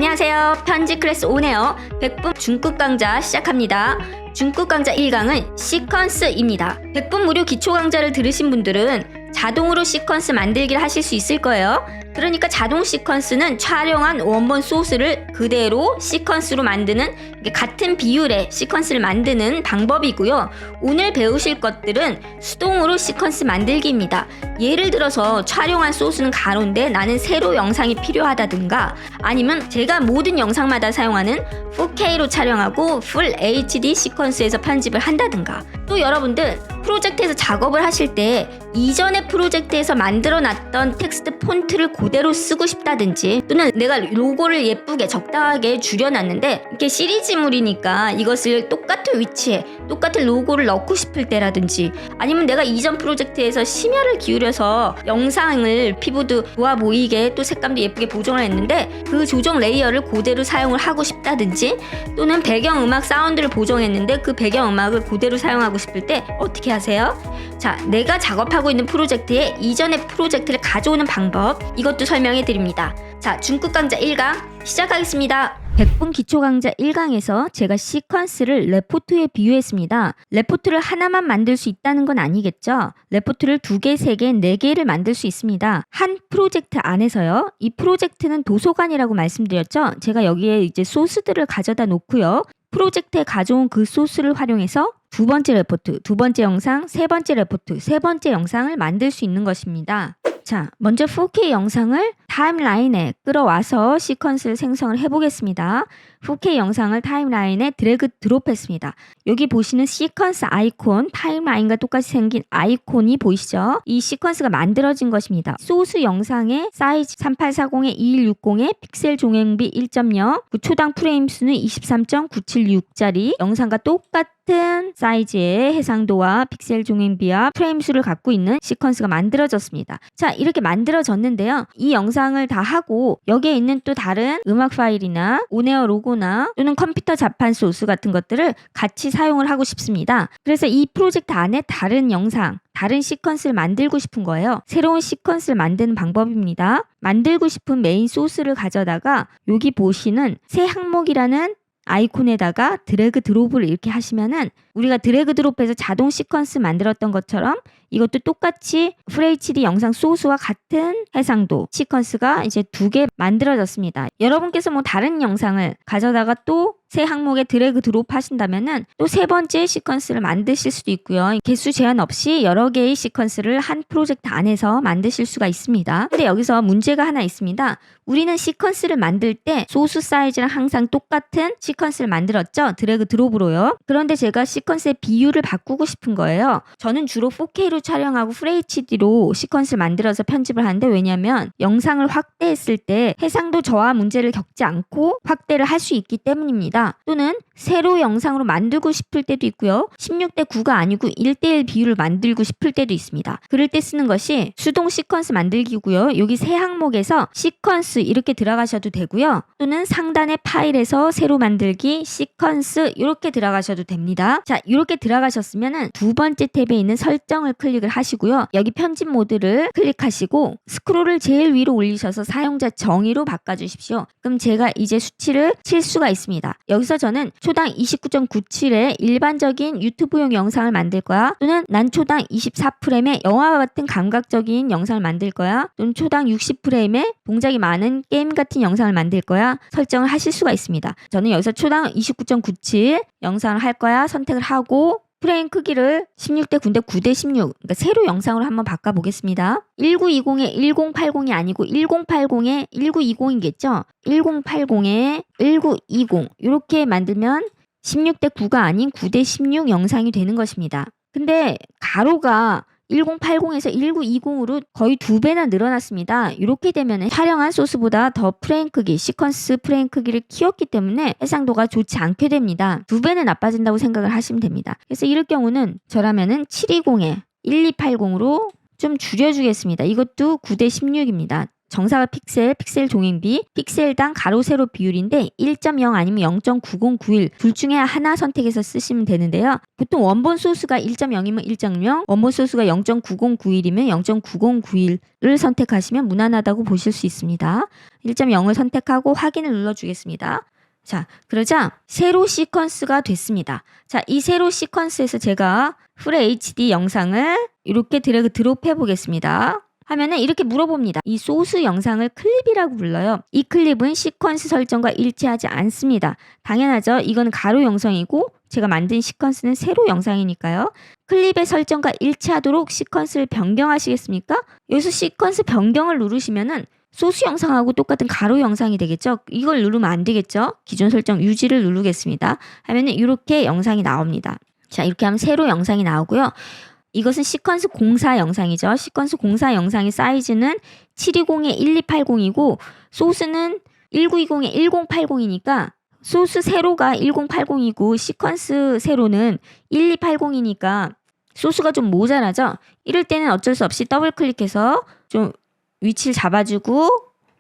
안녕하세요. 편집 클래스 오네요. 100분 중급 강좌 시작합니다. 중급 강좌 1강은 시퀀스입니다. 100분 무료 기초 강좌를 들으신 분들은 자동으로 시퀀스 만들기를 하실 수 있을 거예요. 그러니까 자동 시퀀스는 촬영한 원본 소스를 그대로 시퀀스로 만드는 같은 비율의 시퀀스를 만드는 방법이고요. 오늘 배우실 것들은 수동으로 시퀀스 만들기입니다. 예를 들어서 촬영한 소스는 가로인데 나는 세로 영상이 필요하다든가, 아니면 제가 모든 영상마다 사용하는 4K로 촬영하고 풀 HD 시퀀스에서 편집을 한다든가, 또 여러분들 프로젝트에서 작업을 하실 때 이전의 프로젝트에서 만들어놨던 텍스트 폰트를 그대로 쓰고 싶다든지, 또는 내가 로고를 예쁘게 적당하게 줄여놨는데 이게 시리즈물이니까 이것을 똑같은 위치에 똑같은 로고를 넣고 싶을 때라든지, 아니면 내가 이전 프로젝트에서 심혈을 기울여서 영상을 피부도 좋아 보이게 또 색감도 예쁘게 보정을 했는데 그 조정 레이어를 그대로 사용을 하고 싶다든지, 또는 배경음악 사운드를 보정했는데 그 배경음악을 그대로 사용하고 싶을 때 어떻게 하세요? 자, 내가 작업하고 있는 프로젝트에 이전의 프로젝트를 가져오는 방법, 이것도 설명해 드립니다. 자, 중급 강좌 1강 시작하겠습니다. 100분 기초 강좌 1강에서 제가 시퀀스를 레포트에 비유했습니다. 레포트를 하나만 만들 수 있다는 건 아니겠죠? 레포트를 2개, 3개, 4개를 만들 수 있습니다. 한 프로젝트 안에서요. 이 프로젝트는 도서관이라고 말씀드렸죠? 제가 여기에 이제 소스들을 가져다 놓고요. 프로젝트에 가져온 그 소스를 활용해서 두 번째 레포트, 두 번째 영상, 세 번째 레포트, 세 번째 영상을 만들 수 있는 것입니다. 자, 먼저 4K 영상을 타임라인에 끌어와서 시퀀스를 생성을 해보겠습니다. 4K 영상을 타임라인에 드래그 드롭했습니다. 여기 보시는 시퀀스 아이콘, 타임라인과 똑같이 생긴 아이콘이 보이시죠? 이 시퀀스가 만들어진 것입니다. 소스 영상의 사이즈 3840에 2160에 픽셀 종횡비 1.0, 그 초당 프레임 수는 23.976짜리 영상과 똑같은 사이즈의 해상도와 픽셀 종횡비와 프레임 수를 갖고 있는 시퀀스가 만들어졌습니다. 자, 이렇게 만들어졌는데요. 이 영상을 다 하고 여기에 있는 또 다른 음악 파일이나 오네어 로고나 또는 컴퓨터 자판 소스 같은 것들을 같이 사용을 하고 싶습니다. 그래서 이 프로젝트 안에 다른 영상, 다른 시퀀스를 만들고 싶은 거예요. 새로운 시퀀스를 만드는 방법입니다. 만들고 싶은 메인 소스를 가져다가 여기 보시는 새 항목이라는 아이콘에다가 드래그 드롭을 이렇게 하시면은 우리가 드래그 드롭해서 자동 시퀀스 만들었던 것처럼 이것도 똑같이 FHD 영상 소스와 같은 해상도 시퀀스가 이제 2개 만들어졌습니다. 여러분께서 뭐 다른 영상을 가져다가 또 새 항목에 드래그 드롭 하신다면은 또 세 번째 시퀀스를 만드실 수도 있고요. 개수 제한 없이 여러 개의 시퀀스를 한 프로젝트 안에서 만드실 수가 있습니다. 근데 여기서 문제가 하나 있습니다. 우리는 시퀀스를 만들 때 소스 사이즈랑 항상 똑같은 시퀀스를 만들었죠. 드래그 드롭으로요. 그런데 제가 시퀀스의 비율을 바꾸고 싶은 거예요. 저는 주로 4K로 촬영하고 FHD로 시퀀스를 만들어서 편집을 하는데, 왜냐하면 영상을 확대했을 때 해상도 저하 문제를 겪지 않고 확대를 할 수 있기 때문입니다. 또는 세로 영상으로 만들고 싶을 때도 있고요. 16대 9가 아니고 1대1 비율을 만들고 싶을 때도 있습니다. 그럴 때 쓰는 것이 수동 시퀀스 만들기고요. 여기 새 항목에서 시퀀스 이렇게 들어가셔도 되고요. 또는 상단의 파일에서 새로 만들기, 시퀀스 이렇게 들어가셔도 됩니다. 자, 이렇게 들어가셨으면은 두 번째 탭에 있는 설정을 클릭을 하시고요. 여기 편집 모드를 클릭하시고 스크롤을 제일 위로 올리셔서 사용자 정의로 바꿔주십시오. 그럼 제가 이제 수치를 칠 수가 있습니다. 여기서 저는 초당 29.97의 일반적인 유튜브용 영상을 만들 거야. 또는 난 초당 24프레임의 영화와 같은 감각적인 영상을 만들 거야. 또는 초당 60프레임의 동작이 많은 게임 같은 영상을 만들 거야. 설정을 하실 수가 있습니다. 저는 여기서 초당 29.97 영상을 할 거야 선택을 하고 프레임 크기를 16대 9인데 9대 16, 그러니까 세로 영상으로 한번 바꿔보겠습니다. 1920에 1080이 아니고 1080에 1920이겠죠? 1080에 1920 이렇게 만들면 16대 9가 아닌 9대 16 영상이 되는 것입니다. 근데 가로가 1080에서 1920으로 거의 2배나 늘어났습니다. 이렇게 되면 촬영한 소스보다 더 프레임 크기, 시퀀스 프레임 크기를 키웠기 때문에 해상도가 좋지 않게 됩니다. 2배는 나빠진다고 생각을 하시면 됩니다. 그래서 이럴 경우는 저라면은 720에 1280으로 좀 줄여주겠습니다. 이것도 9대 16입니다. 정사각 픽셀 종횡비, 픽셀당 가로 세로 비율인데 1.0 아니면 0.9091 둘 중에 하나 선택해서 쓰시면 되는데요. 보통 원본 소스가 1.0이면 1.0, 원본 소스가 0.9091이면 0.9091을 선택하시면 무난하다고 보실 수 있습니다. 1.0을 선택하고 확인을 눌러주겠습니다. 자, 그러자 세로 시퀀스가 됐습니다. 자, 이 세로 시퀀스에서 제가 풀 HD 영상을 이렇게 드래그 드롭 해보겠습니다. 하면은 이렇게 물어봅니다. 이 소스 영상을 클립이라고 불러요. 이 클립은 시퀀스 설정과 일치하지 않습니다. 당연하죠. 이건 가로 영상이고 제가 만든 시퀀스는 세로 영상이니까요. 클립의 설정과 일치하도록 시퀀스를 변경하시겠습니까? 여기서 시퀀스 변경을 누르시면은 소스 영상하고 똑같은 가로 영상이 되겠죠. 이걸 누르면 안 되겠죠. 기존 설정 유지를 누르겠습니다. 하면은 이렇게 영상이 나옵니다. 자, 이렇게 하면 세로 영상이 나오고요. 이것은 시퀀스 공사 영상이죠. 시퀀스 공사 영상의 사이즈는 720에 1280이고 소스는 1920에 1080이니까 소스 세로가 1080이고 시퀀스 세로는 1280이니까 소스가 좀 모자라죠. 이럴 때는 어쩔 수 없이 더블 클릭해서 좀 위치를 잡아주고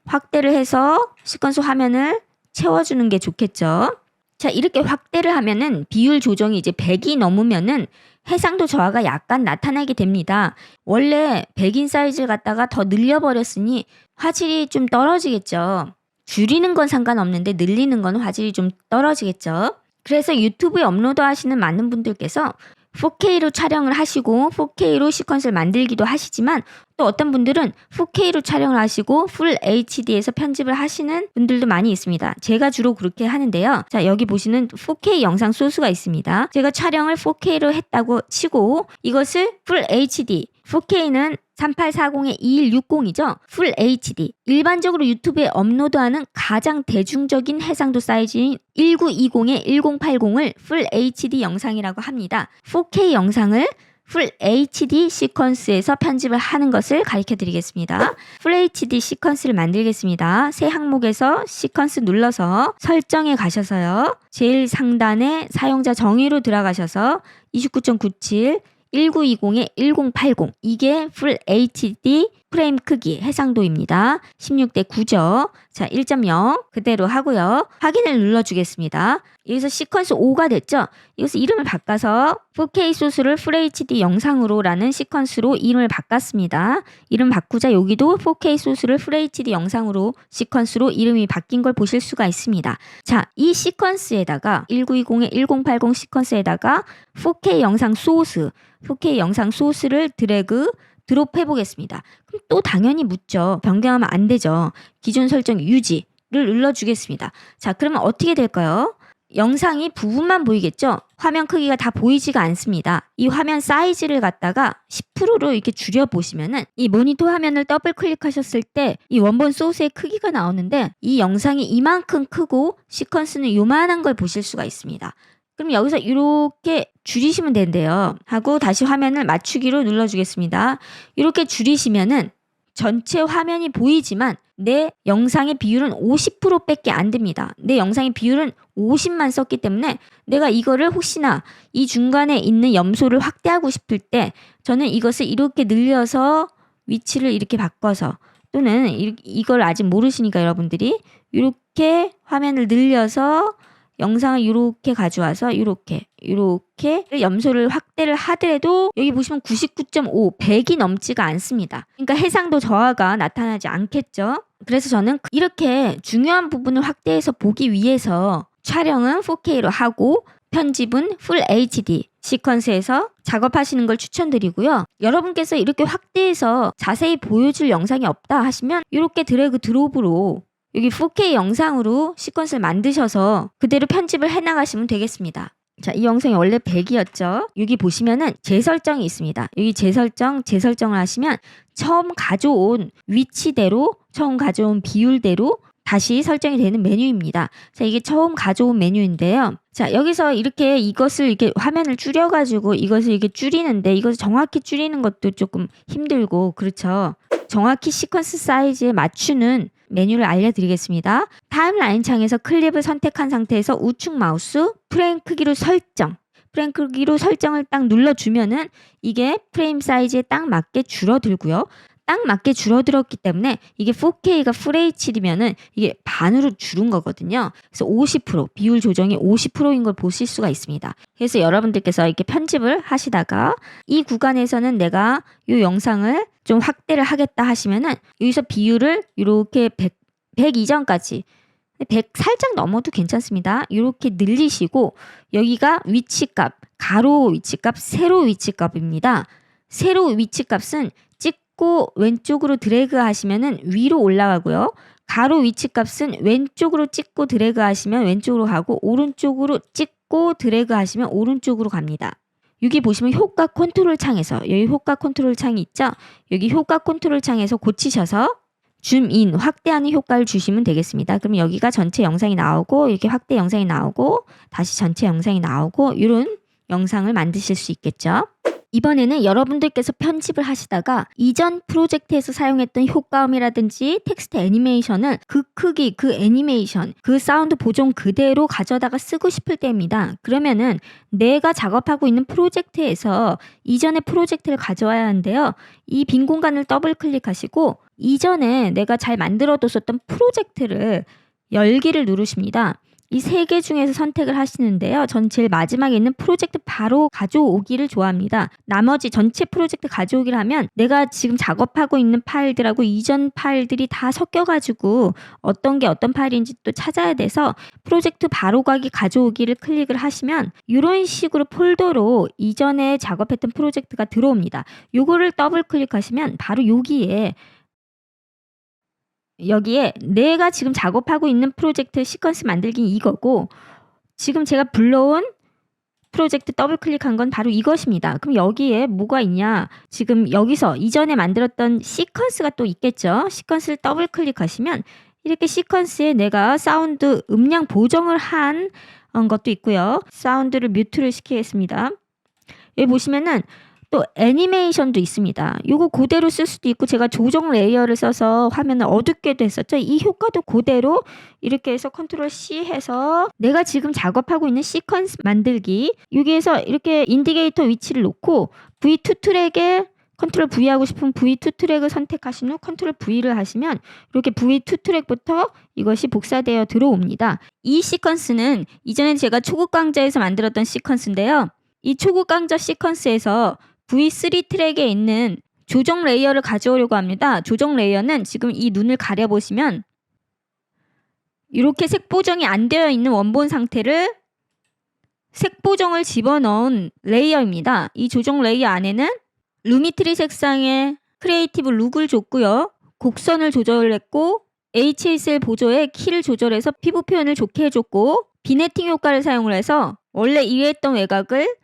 확대를 해서 시퀀스 화면을 채워주는 게 좋겠죠. 자, 이렇게 확대를 하면은 비율 조정이 이제 100이 넘으면은 해상도 저하가 약간 나타나게 됩니다. 원래 100인 사이즈를 갖다가 더 늘려버렸으니 화질이 좀 떨어지겠죠. 줄이는 건 상관없는데 늘리는 건 화질이 좀 떨어지겠죠. 그래서 유튜브에 업로드 하시는 많은 분들께서 4K로 촬영을 하시고 4K로 시퀀스를 만들기도 하시지만 또 어떤 분들은 4K로 촬영을 하시고 풀 HD에서 편집을 하시는 분들도 많이 있습니다. 제가 주로 그렇게 하는데요. 자, 여기 보시는 4K 영상 소스가 있습니다. 제가 촬영을 4K로 했다고 치고 이것을 풀 HD 4K는 3840에 2160이죠. 풀 HD. 일반적으로 유튜브에 업로드하는 가장 대중적인 해상도 사이즈인 1920에 1080을 풀 HD 영상이라고 합니다. 4K 영상을 풀 HD 시퀀스에서 편집을 하는 것을 가르쳐 드리겠습니다. 풀 HD 시퀀스를 만들겠습니다. 새 항목에서 시퀀스 눌러서 설정에 가셔서요. 제일 상단에 사용자 정의로 들어가셔서 29.97 1920에 1080 이게 풀 HD 프레임 크기 해상도입니다. 16대 9죠. 자, 1.0 그대로 하고요. 확인을 눌러주겠습니다. 여기서 시퀀스 5가 됐죠. 이것을 이름을 바꿔서 4K 소스를 풀 HD 영상으로 라는 시퀀스로 이름을 바꿨습니다. 이름 바꾸자 여기도 4K 소스를 풀 HD 영상으로 시퀀스로 이름이 바뀐 걸 보실 수가 있습니다. 자, 이 시퀀스에다가 1920에 1080 시퀀스에다가 4K 영상 소스 4K 영상 소스를 드래그 드롭 해보겠습니다. 그럼 또 당연히 묻죠. 변경하면 안 되죠. 기존 설정 유지를 눌러주겠습니다. 자, 그러면 어떻게 될까요? 영상이 부분만 보이겠죠? 화면 크기가 다 보이지가 않습니다. 이 화면 사이즈를 갖다가 10%로 이렇게 줄여보시면은 이 모니터 화면을 더블 클릭하셨을 때 이 원본 소스의 크기가 나오는데 이 영상이 이만큼 크고 시퀀스는 요만한 걸 보실 수가 있습니다. 그럼 여기서 이렇게 줄이시면 된대요. 하고 다시 화면을 맞추기로 눌러주겠습니다. 이렇게 줄이시면은 전체 화면이 보이지만 내 영상의 비율은 50%밖에 안 됩니다. 내 영상의 비율은 50만 썼기 때문에 내가 이거를 혹시나 이 중간에 있는 염소를 확대하고 싶을 때 저는 이것을 이렇게 늘려서 위치를 이렇게 바꿔서 또는 이걸 아직 모르시니까 여러분들이 이렇게 화면을 늘려서 영상을 이렇게 가져와서 이렇게 염소를 확대를 하더라도 여기 보시면 99.5, 100이 넘지가 않습니다. 그러니까 해상도 저하가 나타나지 않겠죠. 그래서 저는 이렇게 중요한 부분을 확대해서 보기 위해서 촬영은 4K로 하고 편집은 풀 HD 시퀀스에서 작업하시는 걸 추천드리고요. 여러분께서 이렇게 확대해서 자세히 보여줄 영상이 없다 하시면 이렇게 드래그 드롭으로 여기 4K 영상으로 시퀀스를 만드셔서 그대로 편집을 해나가시면 되겠습니다. 자, 이 영상이 원래 100이었죠. 여기 보시면은 재설정이 있습니다. 여기 재설정을 하시면 처음 가져온 위치대로, 처음 가져온 비율대로 다시 설정이 되는 메뉴입니다. 자, 이게 처음 가져온 메뉴인데요. 자, 여기서 이렇게 이것을 이렇게 화면을 줄여가지고 이것을 이렇게 줄이는데 이것을 정확히 줄이는 것도 조금 힘들고 그렇죠. 정확히 시퀀스 사이즈에 맞추는 메뉴를 알려드리겠습니다. 타임라인 창에서 클립을 선택한 상태에서 우측 마우스 프레임 크기로 설정을 딱 눌러주면은 이게 프레임 사이즈에 딱 맞게 줄어들고요. 딱 맞게 줄어들었기 때문에 이게 4K가 FHD면은 이게 반으로 줄은 거거든요. 그래서 50% 비율 조정이 50%인 걸 보실 수가 있습니다. 그래서 여러분들께서 이렇게 편집을 하시다가 이 구간에서는 내가 이 영상을 좀 확대를 하겠다 하시면은 여기서 비율을 이렇게 100 이전까지 100 살짝 넘어도 괜찮습니다. 이렇게 늘리시고 여기가 위치값, 가로 위치값, 세로 위치값입니다. 세로 위치값은 찍고 왼쪽으로 드래그 하시면은 위로 올라가고요. 가로 위치값은 왼쪽으로 찍고 드래그 하시면 왼쪽으로 가고 오른쪽으로 찍고 드래그 하시면 오른쪽으로 갑니다. 여기 보시면 효과 컨트롤 창에서 여기 효과 컨트롤 창이 있죠? 여기 효과 컨트롤 창에서 고치셔서 줌인, 확대하는 효과를 주시면 되겠습니다. 그럼 여기가 전체 영상이 나오고 이렇게 확대 영상이 나오고 다시 전체 영상이 나오고 이런 영상을 만드실 수 있겠죠. 이번에는 여러분들께서 편집을 하시다가 이전 프로젝트에서 사용했던 효과음이라든지 텍스트 애니메이션을 그 크기, 그 애니메이션, 그 사운드 보존 그대로 가져다가 쓰고 싶을 때입니다. 그러면은 내가 작업하고 있는 프로젝트에서 이전의 프로젝트를 가져와야 하는데요. 이 빈 공간을 더블 클릭하시고 이전에 내가 잘 만들어뒀었던 프로젝트를 열기를 누르십니다. 이 세 개 중에서 선택을 하시는데요. 전 제일 마지막에 있는 프로젝트 바로 가져오기를 좋아합니다. 나머지 전체 프로젝트 가져오기를 하면 내가 지금 작업하고 있는 파일들하고 이전 파일들이 다 섞여가지고 어떤 게 어떤 파일인지 또 찾아야 돼서 프로젝트 바로 가기 가져오기를 클릭을 하시면 이런 식으로 폴더로 이전에 작업했던 프로젝트가 들어옵니다. 요거를 더블 클릭하시면 바로 여기에 내가 지금 작업하고 있는 프로젝트 시퀀스 만들기 이거고 지금 제가 불러온 프로젝트 더블 클릭한 건 바로 이것입니다. 그럼 여기에 뭐가 있냐? 지금 여기서 이전에 만들었던 시퀀스가 또 있겠죠. 시퀀스를 더블 클릭하시면 이렇게 시퀀스에 내가 사운드 음량 보정을 한 것도 있고요. 사운드를 뮤트를 시키겠습니다. 여기 보시면은 또 애니메이션도 있습니다. 이거 그대로 쓸 수도 있고 제가 조정 레이어를 써서 화면을 어둡게도 했었죠. 이 효과도 그대로 이렇게 해서 컨트롤 C 해서 내가 지금 작업하고 있는 시퀀스 만들기 여기에서 이렇게 인디게이터 위치를 놓고 V2 트랙에 컨트롤 V 하고 싶으면 V2 트랙을 선택하신 후 컨트롤 V를 하시면 이렇게 V2 트랙부터 이것이 복사되어 들어옵니다. 이 시퀀스는 이전에 제가 초급 강좌에서 만들었던 시퀀스인데요. 이 초급 강좌 시퀀스에서 V3 트랙에 있는 조정 레이어를 가져오려고 합니다. 조정 레이어는 지금 이 눈을 가려보시면 이렇게 색 보정이 안 되어 있는 원본 상태를 색 보정을 집어넣은 레이어입니다. 이 조정 레이어 안에는 루미트리 색상의 크리에이티브 룩을 줬고요. 곡선을 조절했고 HSL 보조에 키를 조절해서 피부 표현을 좋게 해줬고 비네팅 효과를 사용을 해서 원래 이해했던 외곽을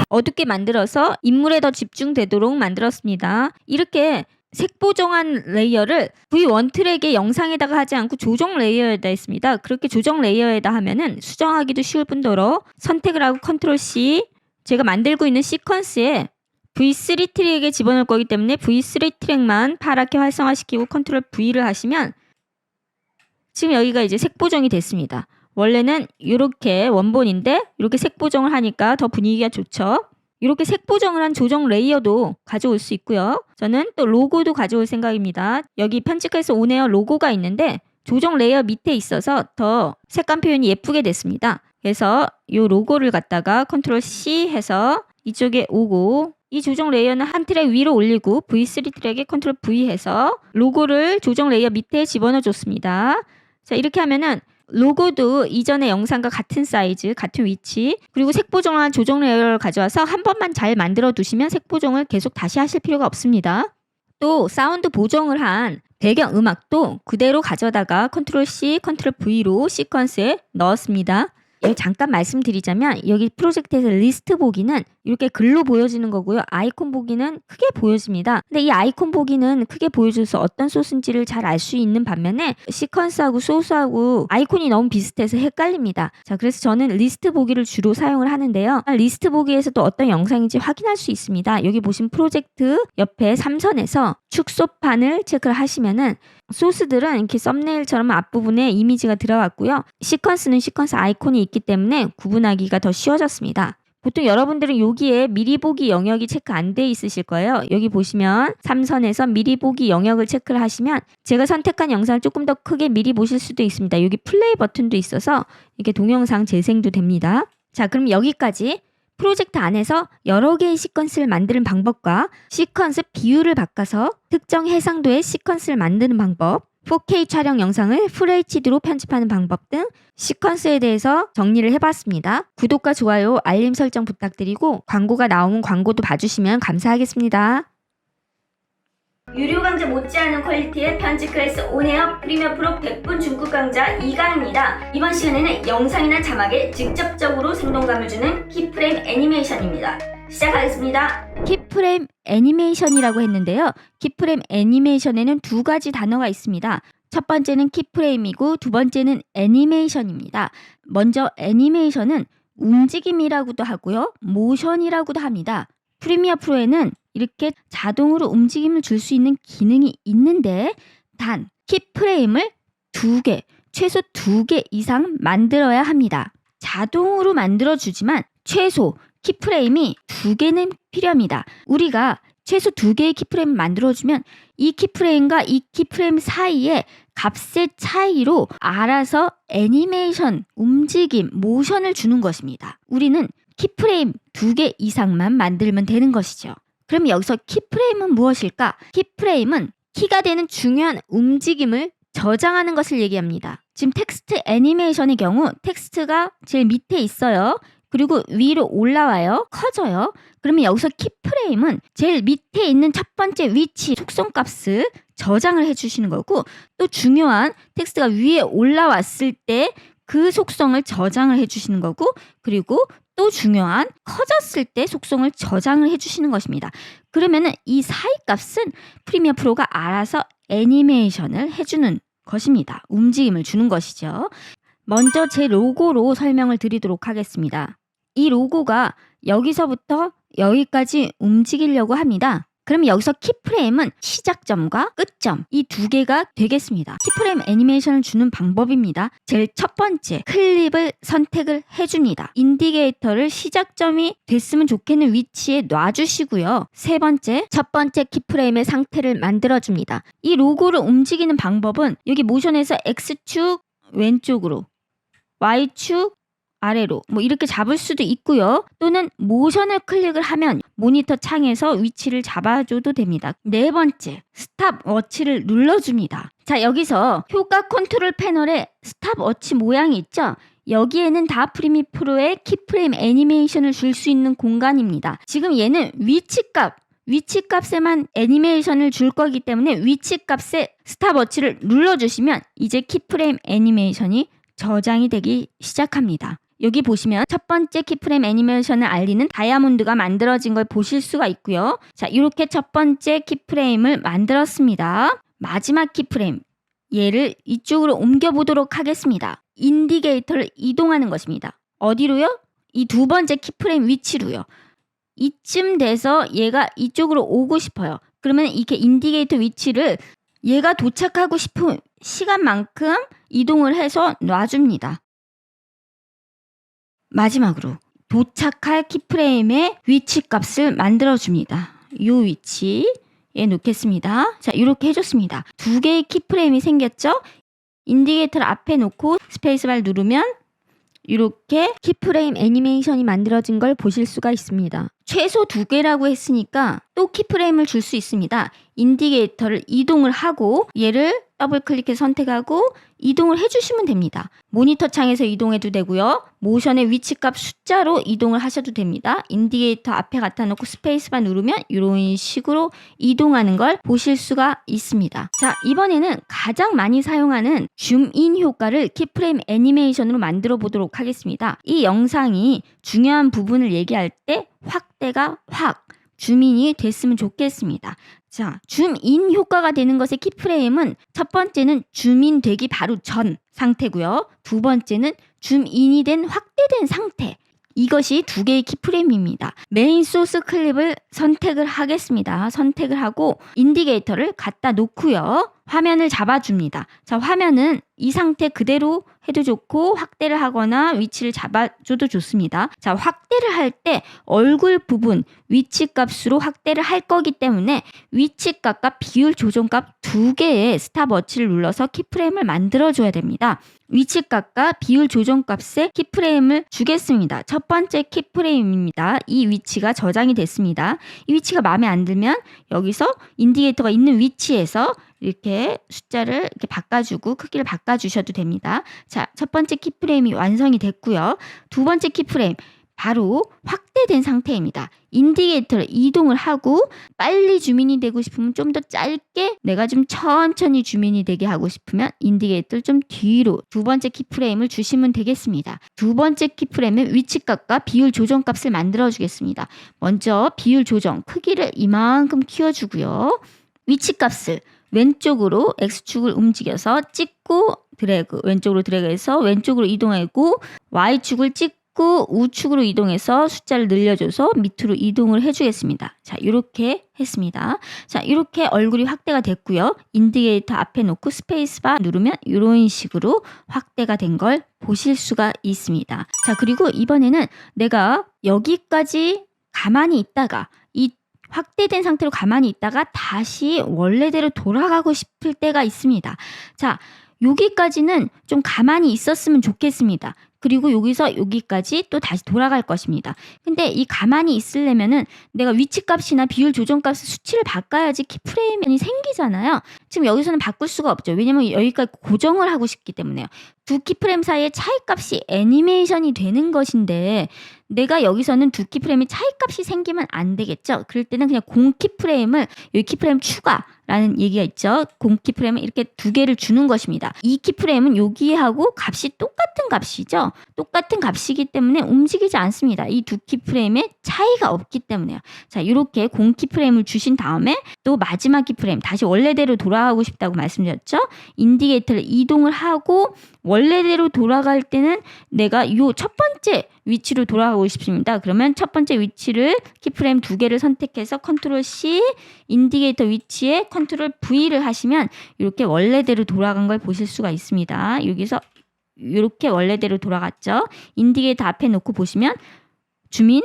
어둡게 만들어서 인물에 더 집중되도록 만들었습니다. 이렇게 색 보정한 레이어를 V1 트랙의 영상에다가 하지 않고 조정 레이어에다 했습니다. 그렇게 조정 레이어에다 하면은 수정하기도 쉬울 뿐더러 선택을 하고 컨트롤 C 제가 만들고 있는 시퀀스에 V3 트랙에 집어넣을 거기 때문에 V3 트랙만 파랗게 활성화시키고 컨트롤 V를 하시면 지금 여기가 이제 색 보정이 됐습니다. 원래는 이렇게 원본인데 이렇게 색 보정을 하니까 더 분위기가 좋죠. 이렇게 색 보정을 한 조정 레이어도 가져올 수 있고요. 저는 또 로고도 가져올 생각입니다. 여기 편집해서 오네요 로고가 있는데 조정 레이어 밑에 있어서 더 색감 표현이 예쁘게 됐습니다. 그래서 이 로고를 갖다가 컨트롤 C 해서 이쪽에 오고 이 조정 레이어는 한 트랙 위로 올리고 V3 트랙에 컨트롤 V 해서 로고를 조정 레이어 밑에 집어넣어 줬습니다. 자 이렇게 하면은 로고도 이전의 영상과 같은 사이즈, 같은 위치 그리고 색 보정한 조정 레이어를 가져와서 한 번만 잘 만들어 두시면 색 보정을 계속 다시 하실 필요가 없습니다. 또 사운드 보정을 한 배경 음악도 그대로 가져다가 컨트롤 C, 컨트롤 V로 시퀀스에 넣었습니다. 여기 잠깐 말씀드리자면 여기 프로젝트에서 리스트 보기는 이렇게 글로 보여지는 거고요. 아이콘 보기는 크게 보여집니다. 근데 이 아이콘 보기는 크게 보여줘서 어떤 소스인지를 잘 알 수 있는 반면에 시퀀스하고 소스하고 아이콘이 너무 비슷해서 헷갈립니다. 자, 그래서 저는 리스트 보기를 주로 사용을 하는데요. 리스트 보기에서도 어떤 영상인지 확인할 수 있습니다. 여기 보신 프로젝트 옆에 3선에서 축소판을 체크를 하시면은 소스들은 이렇게 썸네일처럼 앞부분에 이미지가 들어갔고요. 시퀀스는 시퀀스 아이콘이 있기 때문에 구분하기가 더 쉬워졌습니다. 보통 여러분들은 여기에 미리 보기 영역이 체크 안 돼 있으실 거예요. 여기 보시면 3선에서 미리 보기 영역을 체크를 하시면 제가 선택한 영상을 조금 더 크게 미리 보실 수도 있습니다. 여기 플레이 버튼도 있어서 이게 동영상 재생도 됩니다. 자, 그럼 여기까지 프로젝트 안에서 여러 개의 시퀀스를 만드는 방법과 시퀀스 비율을 바꿔서 특정 해상도의 시퀀스를 만드는 방법, 4K 촬영 영상을 FHD로 편집하는 방법 등 시퀀스에 대해서 정리를 해봤습니다. 구독과 좋아요, 알림 설정 부탁드리고 광고가 나오면 광고도 봐주시면 감사하겠습니다. 유료 강좌 못지않은 퀄리티의 편집 클래스 온에어 프리미어 프로 100분 중급 강좌 2강입니다. 이번 시간에는 영상이나 자막에 직접적으로 생동감을 주는 키프레임 애니메이션입니다. 시작하겠습니다. 키프레임 애니메이션이라고 했는데요. 키프레임 애니메이션에는 두 가지 단어가 있습니다. 첫 번째는 키프레임이고 두 번째는 애니메이션입니다. 먼저 애니메이션은 움직임이라고도 하고요. 모션이라고도 합니다. 프리미어 프로에는 이렇게 자동으로 움직임을 줄 수 있는 기능이 있는데 단 키프레임을 2개, 최소 2개 이상 만들어야 합니다. 자동으로 만들어주지만 최소 키프레임이 2개는 필요합니다. 우리가 최소 2개의 키프레임을 만들어주면 이 키프레임과 이 키프레임 사이에 값의 차이로 알아서 애니메이션, 움직임, 모션을 주는 것입니다. 우리는 키프레임 2개 이상만 만들면 되는 것이죠. 그럼 여기서 키프레임은 무엇일까? 키프레임은 키가 되는 중요한 움직임을 저장하는 것을 얘기합니다. 지금 텍스트 애니메이션의 경우 텍스트가 제일 밑에 있어요. 그리고 위로 올라와요. 커져요. 그러면 여기서 키프레임은 제일 밑에 있는 첫 번째 위치 속성값을 저장을 해주시는 거고 또 중요한 텍스트가 위에 올라왔을 때 그 속성을 저장을 해주시는 거고 그리고 또 중요한 커졌을 때 속성을 저장을 해주시는 것입니다. 그러면은 이 사이 값은 프리미어 프로가 알아서 애니메이션을 해주는 것입니다. 움직임을 주는 것이죠. 먼저 제 로고로 설명을 드리도록 하겠습니다. 이 로고가 여기서부터 여기까지 움직이려고 합니다. 그럼 여기서 키프레임은 시작점과 끝점 이 2개가 되겠습니다. 키프레임 애니메이션을 주는 방법입니다. 제일 첫 번째 클립을 선택을 해줍니다. 인디게이터를 시작점이 됐으면 좋겠는 위치에 놔주시고요. 세 번째 첫 번째 키프레임의 상태를 만들어줍니다. 이 로고를 움직이는 방법은 여기 모션에서 X축 왼쪽으로 Y축 아래로 이렇게 잡을 수도 있고요. 또는 모션을 클릭을 하면 모니터 창에서 위치를 잡아줘도 됩니다. 네 번째, 스탑워치를 눌러줍니다. 자, 여기서 효과 컨트롤 패널에 스탑워치 모양이 있죠? 여기에는 다 프리미어 프로의 키프레임 애니메이션을 줄 수 있는 공간입니다. 지금 얘는 위치값에만 애니메이션을 줄 거기 때문에 위치값에 스탑워치를 눌러주시면 이제 키프레임 애니메이션이 저장이 되기 시작합니다. 여기 보시면 첫 번째 키프레임 애니메이션을 알리는 다이아몬드가 만들어진 걸 보실 수가 있고요. 자, 이렇게 첫 번째 키프레임을 만들었습니다. 마지막 키프레임, 얘를 이쪽으로 옮겨보도록 하겠습니다. 인디게이터를 이동하는 것입니다. 어디로요? 이 두 번째 키프레임 위치로요. 이쯤 돼서 얘가 이쪽으로 오고 싶어요. 그러면 이렇게 인디게이터 위치를 얘가 도착하고 싶은 시간만큼 이동을 해서 놔줍니다. 마지막으로 도착할 키프레임의 위치 값을 만들어줍니다. 이 위치에 놓겠습니다. 자, 이렇게 해줬습니다. 2개의 키프레임이 생겼죠? 인디게이터를 앞에 놓고 스페이스바를 누르면 이렇게 키프레임 애니메이션이 만들어진 걸 보실 수가 있습니다. 최소 2개라고 했으니까 또 키프레임을 줄 수 있습니다. 인디게이터를 이동을 하고 얘를 더블 클릭해서 선택하고 이동을 해주시면 됩니다. 모니터 창에서 이동해도 되고요. 모션의 위치값 숫자로 이동을 하셔도 됩니다. 인디게이터 앞에 갖다 놓고 스페이스바 누르면 이런 식으로 이동하는 걸 보실 수가 있습니다. 자, 이번에는 가장 많이 사용하는 줌인 효과를 키프레임 애니메이션으로 만들어 보도록 하겠습니다. 이 영상이 중요한 부분을 얘기할 때 확대가 확 줌인이 됐으면 좋겠습니다. 자, 줌인 효과가 되는 것의 키프레임은 첫 번째는 줌인 되기 바로 전 상태고요. 두 번째는 줌인이 된 확대된 상태. 이것이 2개의 키프레임입니다. 메인 소스 클립을 선택을 하겠습니다. 선택을 하고 인디게이터를 갖다 놓고요. 화면을 잡아줍니다. 자, 화면은 이 상태 그대로 해도 좋고 확대를 하거나 위치를 잡아줘도 좋습니다. 자, 확대를 할 때 얼굴 부분 위치값으로 확대를 할 거기 때문에 위치값과 비율 조정값 두 개의 스탑워치를 눌러서 키프레임을 만들어줘야 됩니다. 위치값과 비율 조정값에 키프레임을 주겠습니다. 첫 번째 키프레임입니다. 이 위치가 저장이 됐습니다. 이 위치가 마음에 안 들면 여기서 인디케이터가 있는 위치에서 이렇게 숫자를 이렇게 바꿔주고 크기를 바꿔주셔도 됩니다. 자, 첫 번째 키프레임이 완성이 됐고요. 두 번째 키프레임 바로 확대된 상태입니다. 인디케이터를 이동을 하고 빨리 줌인이 되고 싶으면 좀 더 짧게, 내가 좀 천천히 줌인이 되게 하고 싶으면 인디케이터를 좀 뒤로 두 번째 키프레임을 주시면 되겠습니다. 두 번째 키프레임은 위치값과 비율 조정값을 만들어 주겠습니다. 먼저 비율 조정 크기를 이만큼 키워주고요. 위치값을 왼쪽으로 X축을 움직여서 찍고 드래그, 왼쪽으로 드래그해서 왼쪽으로 이동하고 Y축을 찍고 우측으로 이동해서 숫자를 늘려줘서 밑으로 이동을 해주겠습니다. 자, 이렇게 했습니다. 자, 이렇게 얼굴이 확대가 됐고요. 인디케이터 앞에 놓고 스페이스바 누르면 이런 식으로 확대가 된 걸 보실 수가 있습니다. 자, 그리고 이번에는 내가 여기까지 가만히 있다가 이 확대된 상태로 가만히 있다가 다시 원래대로 돌아가고 싶을 때가 있습니다. 자, 여기까지는 좀 가만히 있었으면 좋겠습니다. 그리고 여기서 여기까지 또 다시 돌아갈 것입니다. 근데 이 가만히 있으려면은 내가 위치값이나 비율 조정값의 수치를 바꿔야지 키프레임이 생기잖아요. 지금 여기서는 바꿀 수가 없죠. 왜냐면 여기까지 고정을 하고 싶기 때문에요. 두 키프레임 사이의 차이값이 애니메이션이 되는 것인데 내가 여기서는 두 키프레임의 차이값이 생기면 안 되겠죠. 그럴 때는 그냥 공 키프레임을 여기 키프레임 추가라는 얘기가 있죠. 공 키프레임을 이렇게 두 개를 주는 것입니다. 이 키프레임은 여기하고 값이 똑같은 값이죠. 똑같은 값이기 때문에 움직이지 않습니다. 이 두 키프레임의 차이가 없기 때문에요. 자, 이렇게 공 키프레임을 주신 다음에 또 마지막 키프레임 다시 원래대로 돌아가고 싶다고 말씀드렸죠. 인디케이터를 이동을 하고 원래대로 돌아갈 때는 내가 이 첫 번째 위치로 돌아가고 싶습니다. 그러면 첫 번째 위치를 키프레임 두 개를 선택해서 컨트롤 C, 인디케이터 위치에 컨트롤 V를 하시면 이렇게 원래대로 돌아간 걸 보실 수가 있습니다. 여기서 이렇게 원래대로 돌아갔죠. 인디케이터 앞에 놓고 보시면 줌인,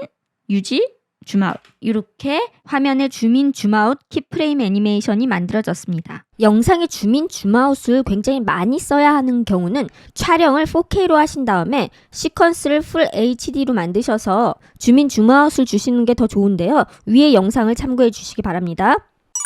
유지, 줌아웃, 이렇게 화면에 줌인, 줌아웃 키프레임 애니메이션이 만들어졌습니다. 영상의 줌인, 줌아웃을 굉장히 많이 써야 하는 경우는 촬영을 4K로 하신 다음에 시퀀스를 풀 HD로 만드셔서 줌인, 줌아웃을 주시는 게 더 좋은데요. 위의 영상을 참고해 주시기 바랍니다.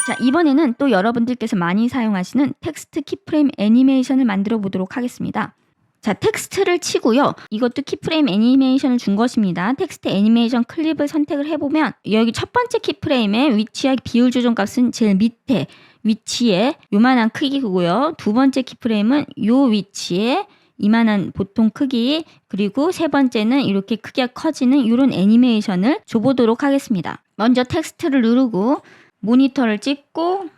자, 이번에는 또 여러분들께서 많이 사용하시는 텍스트 키프레임 애니메이션을 만들어 보도록 하겠습니다. 자, 텍스트를 치고요. 이것도 키프레임 애니메이션을 준 것입니다. 텍스트 애니메이션 클립을 선택을 해보면 여기 첫 번째 키프레임의 위치와 비율 조정 값은 제일 밑에 위치에 요만한 크기고요. 두 번째 키프레임은 요 위치에 이만한 보통 크기, 그리고 세 번째는 이렇게 크기가 커지는 이런 애니메이션을 줘보도록 하겠습니다. 먼저 텍스트를 누르고 모니터를 찍고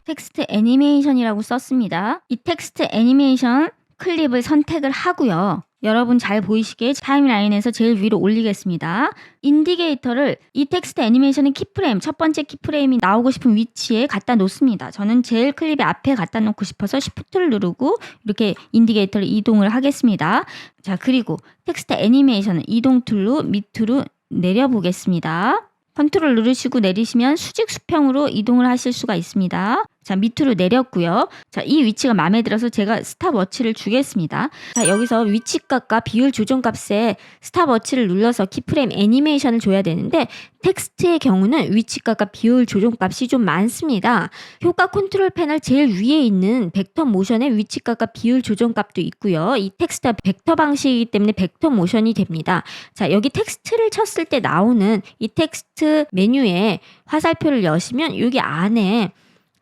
텍스트 애니메이션이라고 썼습니다. 이 텍스트 애니메이션 클립을 선택을 하고요. 여러분 잘 보이시게 타임라인에서 제일 위로 올리겠습니다. 인디케이터를 이 텍스트 애니메이션의 키프레임, 첫 번째 키프레임이 나오고 싶은 위치에 갖다 놓습니다. 저는 제일 클립의 앞에 갖다 놓고 싶어서 Shift를 누르고 이렇게 인디케이터를 이동을 하겠습니다. 자, 그리고 텍스트 애니메이션은 이동 툴로 밑으로 내려보겠습니다. 컨트롤 누르시고 내리시면 수직 수평으로 이동을 하실 수가 있습니다. 자, 밑으로 내렸고요. 자, 이 위치가 마음에 들어서 제가 스탑워치를 주겠습니다. 자, 여기서 위치값과 비율 조정값에 스탑워치를 눌러서 키프레임 애니메이션을 줘야 되는데 텍스트의 경우는 위치값과 비율 조정값이 좀 많습니다. 효과 컨트롤 패널 제일 위에 있는 벡터 모션의 위치값과 비율 조정값도 있고요. 이 텍스트가 벡터 방식이기 때문에 벡터 모션이 됩니다. 자, 여기 텍스트를 쳤을 때 나오는 이 텍스트 메뉴에 화살표를 여시면 여기 안에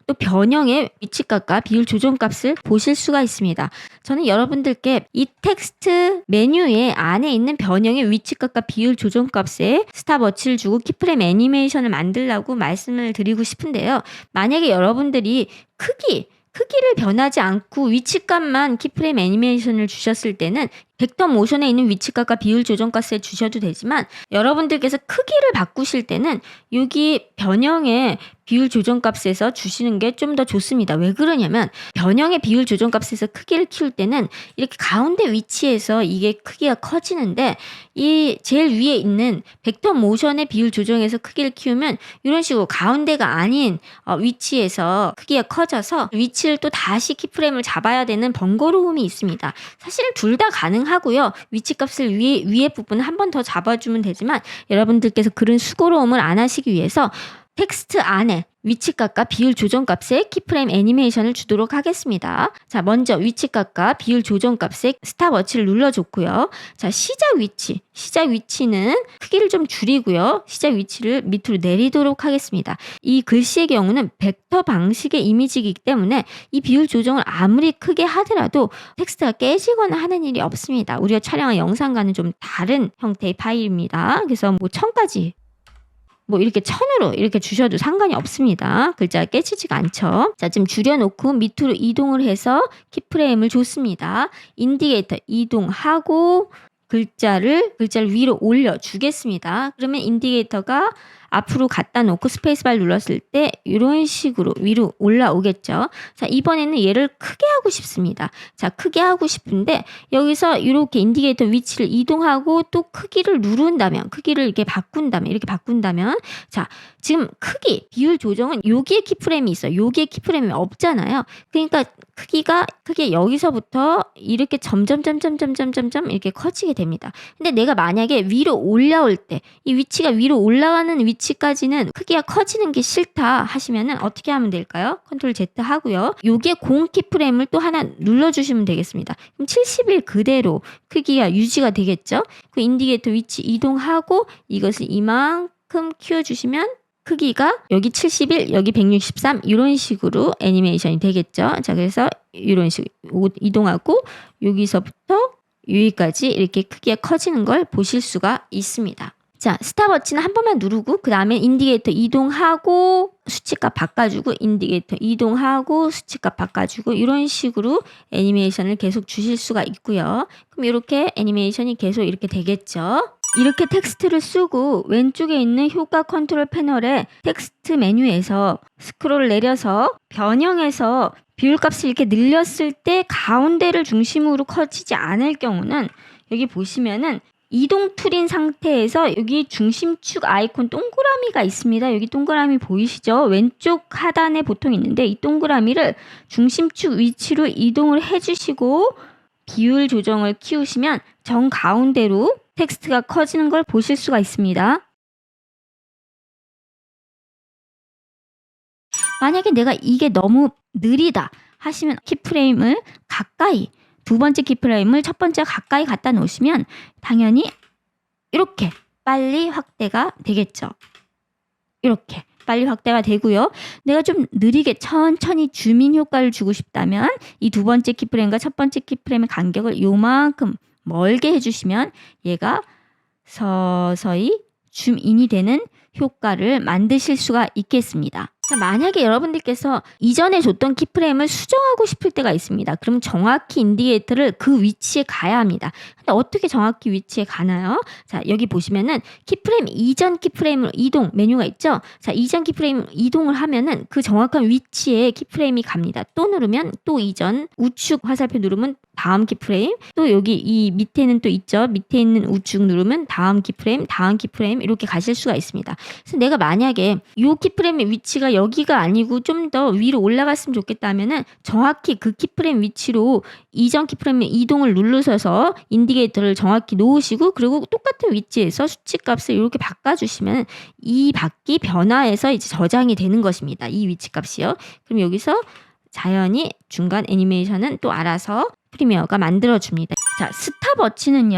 또 변형의 위치값과 비율 조정값을 보실 수가 있습니다. 저는 여러분들께 이 텍스트 메뉴의 안에 있는 변형의 위치값과 비율 조정값에 스탑워치를 주고 키프레임 애니메이션을 만들라고 말씀을 드리고 싶은데요. 만약에 여러분들이 크기를 변하지 않고 위치값만 키프레임 애니메이션을 주셨을 때는 벡터 모션에 있는 위치값과 비율 조정값에 주셔도 되지만 여러분들께서 크기를 바꾸실 때는 여기 변형의 비율 조정값에서 주시는 게 좀 더 좋습니다. 왜 그러냐면 변형의 비율 조정값에서 크기를 키울 때는 이렇게 가운데 위치에서 이게 크기가 커지는데 이 제일 위에 있는 벡터 모션의 비율 조정에서 크기를 키우면 이런 식으로 가운데가 아닌 위치에서 크기가 커져서 위치를 또 다시 키프레임을 잡아야 되는 번거로움이 있습니다. 사실 둘 다 가능하고요. 위치값을 위에 부분 한 번 더 잡아주면 되지만 여러분들께서 그런 수고로움을 안 하시기 위해서 텍스트 안에 위치값과 비율 조정값에 키프레임 애니메이션을 주도록 하겠습니다. 자, 먼저 위치값과 비율 조정값에 스탑워치를 눌러줬고요. 자, 시작 위치는 크기를 좀 줄이고요. 시작 위치를 밑으로 내리도록 하겠습니다. 이 글씨의 경우는 벡터 방식의 이미지이기 때문에 이 비율 조정을 아무리 크게 하더라도 텍스트가 깨지거나 하는 일이 없습니다. 우리가 촬영한 영상과는 좀 다른 형태의 파일입니다. 그래서 1000까지 이렇게 1000으로 이렇게 주셔도 상관이 없습니다. 글자가 깨지지가 않죠. 자, 지금 줄여놓고 밑으로 이동을 해서 키프레임을 줬습니다. 인디게이터 이동하고 글자를 위로 올려주겠습니다. 그러면 인디게이터가 앞으로 갖다 놓고 스페이스바를 눌렀을 때 이런 식으로 위로 올라오겠죠. 자, 이번에는 얘를 크게 하고 싶습니다. 자, 크게 하고 싶은데 여기서 이렇게 인디게이터 위치를 이동하고 또 크기를 누른다면, 크기를 이렇게 바꾼다면 자, 지금 크기, 비율 조정은 여기에 키프레임이 있어요. 여기에 키프레임이 없잖아요. 그러니까 크기가 여기서부터 이렇게 점점 이렇게 커지게 됩니다. 근데 내가 만약에 위로 올라올 때 이 위치가 위로 올라가는 위치까지는 크기가 커지는 게 싫다 하시면은 어떻게 하면 될까요? 컨트롤 Z 하고요. 여기에 공 키프레임을 또 하나 눌러주시면 되겠습니다. 그럼 71 그대로 크기가 유지가 되겠죠? 그 인디게이터 위치 이동하고 이것을 이만큼 키워주시면 크기가 여기 71, 여기 163 이런 식으로 애니메이션이 되겠죠. 자, 그래서 이런 식으로 이동하고 여기서부터 여기까지 이렇게 크기가 커지는 걸 보실 수가 있습니다. 자, 스탑워치는 한 번만 누르고 그 다음에 인디게이터 이동하고 수치값 바꿔주고 인디게이터 이동하고 수치값 바꿔주고 이런 식으로 애니메이션을 계속 주실 수가 있고요. 그럼 이렇게 애니메이션이 계속 이렇게 되겠죠. 이렇게 텍스트를 쓰고 왼쪽에 있는 효과 컨트롤 패널에 텍스트 메뉴에서 스크롤 내려서 변형해서 비율값을 이렇게 늘렸을 때 가운데를 중심으로 커지지 않을 경우는 여기 보시면은 이동 툴인 상태에서 여기 중심축 아이콘 동그라미가 있습니다. 여기 동그라미 보이시죠? 왼쪽 하단에 보통 있는데 이 동그라미를 중심축 위치로 이동을 해주시고 비율 조정을 키우시면 정 가운데로 텍스트가 커지는 걸 보실 수가 있습니다. 만약에 내가 이게 너무 느리다 하시면 키프레임을 가까이 두 번째 키프레임을 첫 번째 가까이 갖다 놓으시면 당연히 이렇게 빨리 확대가 되겠죠. 이렇게 빨리 확대가 되고요. 내가 좀 느리게 천천히 줌인 효과를 주고 싶다면 이 두 번째 키프레임과 첫 번째 키프레임의 간격을 요만큼 멀게 해주시면 얘가 서서히 줌인이 되는 효과를 만드실 수가 있겠습니다. 자, 만약에 여러분들께서 이전에 줬던 키프레임을 수정하고 싶을 때가 있습니다. 그럼 정확히 인디게이터를 그 위치에 가야 합니다. 근데 어떻게 정확히 위치에 가나요? 자, 여기 보시면은 키프레임 이전 키프레임으로 이동 메뉴가 있죠. 자, 이전 키프레임 이동을 하면은 그 정확한 위치에 키프레임이 갑니다. 또 누르면 또 이전, 우측 화살표 누르면 다음 키프레임, 또 여기 이 밑에는 또 있죠. 밑에 있는 우측 누르면 다음 키프레임 이렇게 가실 수가 있습니다. 그래서 내가 만약에 이 키프레임의 위치가 여기가 아니고 좀 더 위로 올라갔으면 좋겠다면은 정확히 그 키프레임 위치로 이전 키프레임의 이동을 누르셔서 인디게이터를 정확히 놓으시고 그리고 똑같은 위치에서 수치값을 이렇게 바꿔주시면 이 바퀴 변화해서 이제 저장이 되는 것입니다. 이 위치값이요. 그럼 여기서 자연히 중간 애니메이션은 또 알아서 프리미어가 만들어줍니다. 자, 스탑워치는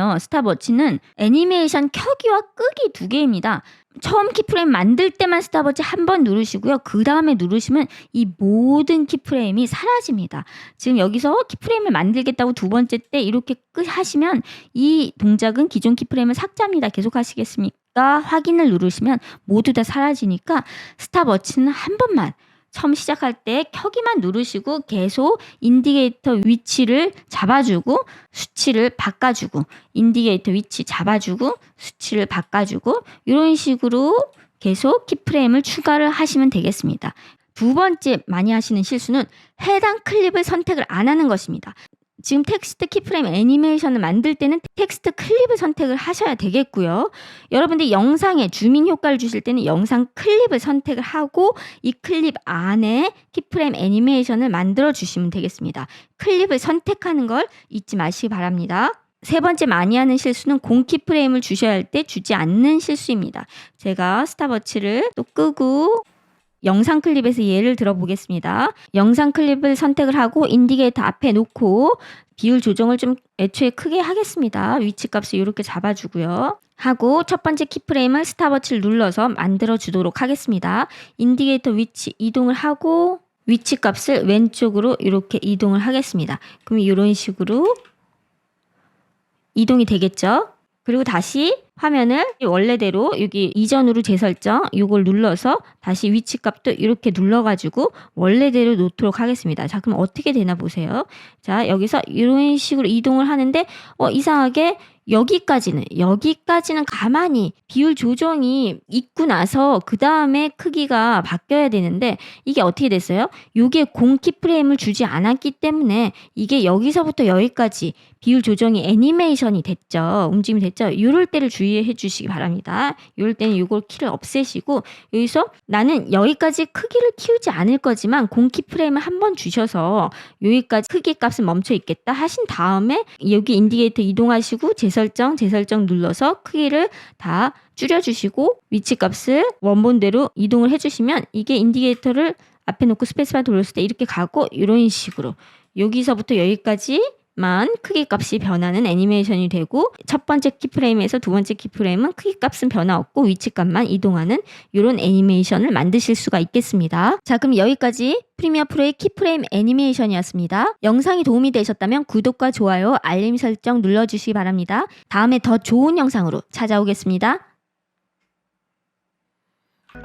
애니메이션 켜기와 끄기 두 개입니다. 처음 키프레임 만들 때만 스탑워치 한 번 누르시고요. 그 다음에 누르시면 이 모든 키프레임이 사라집니다. 지금 여기서 키프레임을 만들겠다고 두 번째 때 이렇게 하시면 이 동작은 기존 키프레임을 삭제합니다. 계속 하시겠습니까? 확인을 누르시면 모두 다 사라지니까 스탑워치는 한 번만 처음 시작할 때 켜기만 누르시고 계속 인디게이터 위치를 잡아주고 수치를 바꿔주고 인디게이터 위치 잡아주고 수치를 바꿔주고 이런 식으로 계속 키프레임을 추가를 하시면 되겠습니다. 두 번째 많이 하시는 실수는 해당 클립을 선택을 안 하는 것입니다. 지금 텍스트 키프레임 애니메이션을 만들 때는 텍스트 클립을 선택을 하셔야 되겠고요. 여러분들이 영상에 주민 효과를 주실 때는 영상 클립을 선택을 하고 이 클립 안에 키프레임 애니메이션을 만들어 주시면 되겠습니다. 클립을 선택하는 걸 잊지 마시기 바랍니다. 세 번째 많이 하는 실수는 공 키프레임을 주셔야 할 때 주지 않는 실수입니다. 제가 스탑워치를 또 끄고 영상 클립에서 예를 들어보겠습니다. 영상 클립을 선택을 하고 인디게이터 앞에 놓고 비율 조정을 좀 애초에 크게 하겠습니다. 위치 값을 이렇게 잡아주고요. 하고 첫 번째 키프레임을 스탑워치를 눌러서 만들어 주도록 하겠습니다. 인디게이터 위치 이동을 하고 위치 값을 왼쪽으로 이렇게 이동을 하겠습니다. 그럼 이런 식으로 이동이 되겠죠? 그리고 다시 화면을 원래대로 여기 이전으로 재설정 이걸 눌러서 다시 위치 값도 이렇게 눌러가지고 원래대로 놓도록 하겠습니다. 자, 그럼 어떻게 되나 보세요. 자, 여기서 이런 식으로 이동을 하는데 이상하게 여기까지는 가만히 비율 조정이 있고 나서 그 다음에 크기가 바뀌어야 되는데 이게 어떻게 됐어요? 이게 공 키프레임을 주지 않았기 때문에 이게 여기서부터 여기까지 비율 조정이 애니메이션이 됐죠. 움직임이 됐죠. 이럴 때를 주의해 주시기 바랍니다. 이럴 때는 이걸 키를 없애시고 여기서 나는 여기까지 크기를 키우지 않을 거지만 공 키프레임을 한번 주셔서 여기까지 크기 값은 멈춰 있겠다 하신 다음에 여기 인디게이터 이동하시고 재설정 눌러서 크기를 다 줄여주시고 위치 값을 원본대로 이동을 해주시면 이게 인디게이터를 앞에 놓고 스페이스바 돌렸을 때 이렇게 가고 이런 식으로 여기서부터 여기까지만 크기 값이 변하는 애니메이션이 되고 첫 번째 키프레임에서 두 번째 키프레임은 크기 값은 변화 없고 위치 값만 이동하는 이런 애니메이션을 만드실 수가 있겠습니다. 자, 그럼 여기까지 프리미어 프로의 키프레임 애니메이션이었습니다. 영상이 도움이 되셨다면 구독과 좋아요, 알림 설정 눌러주시기 바랍니다. 다음에 더 좋은 영상으로 찾아오겠습니다.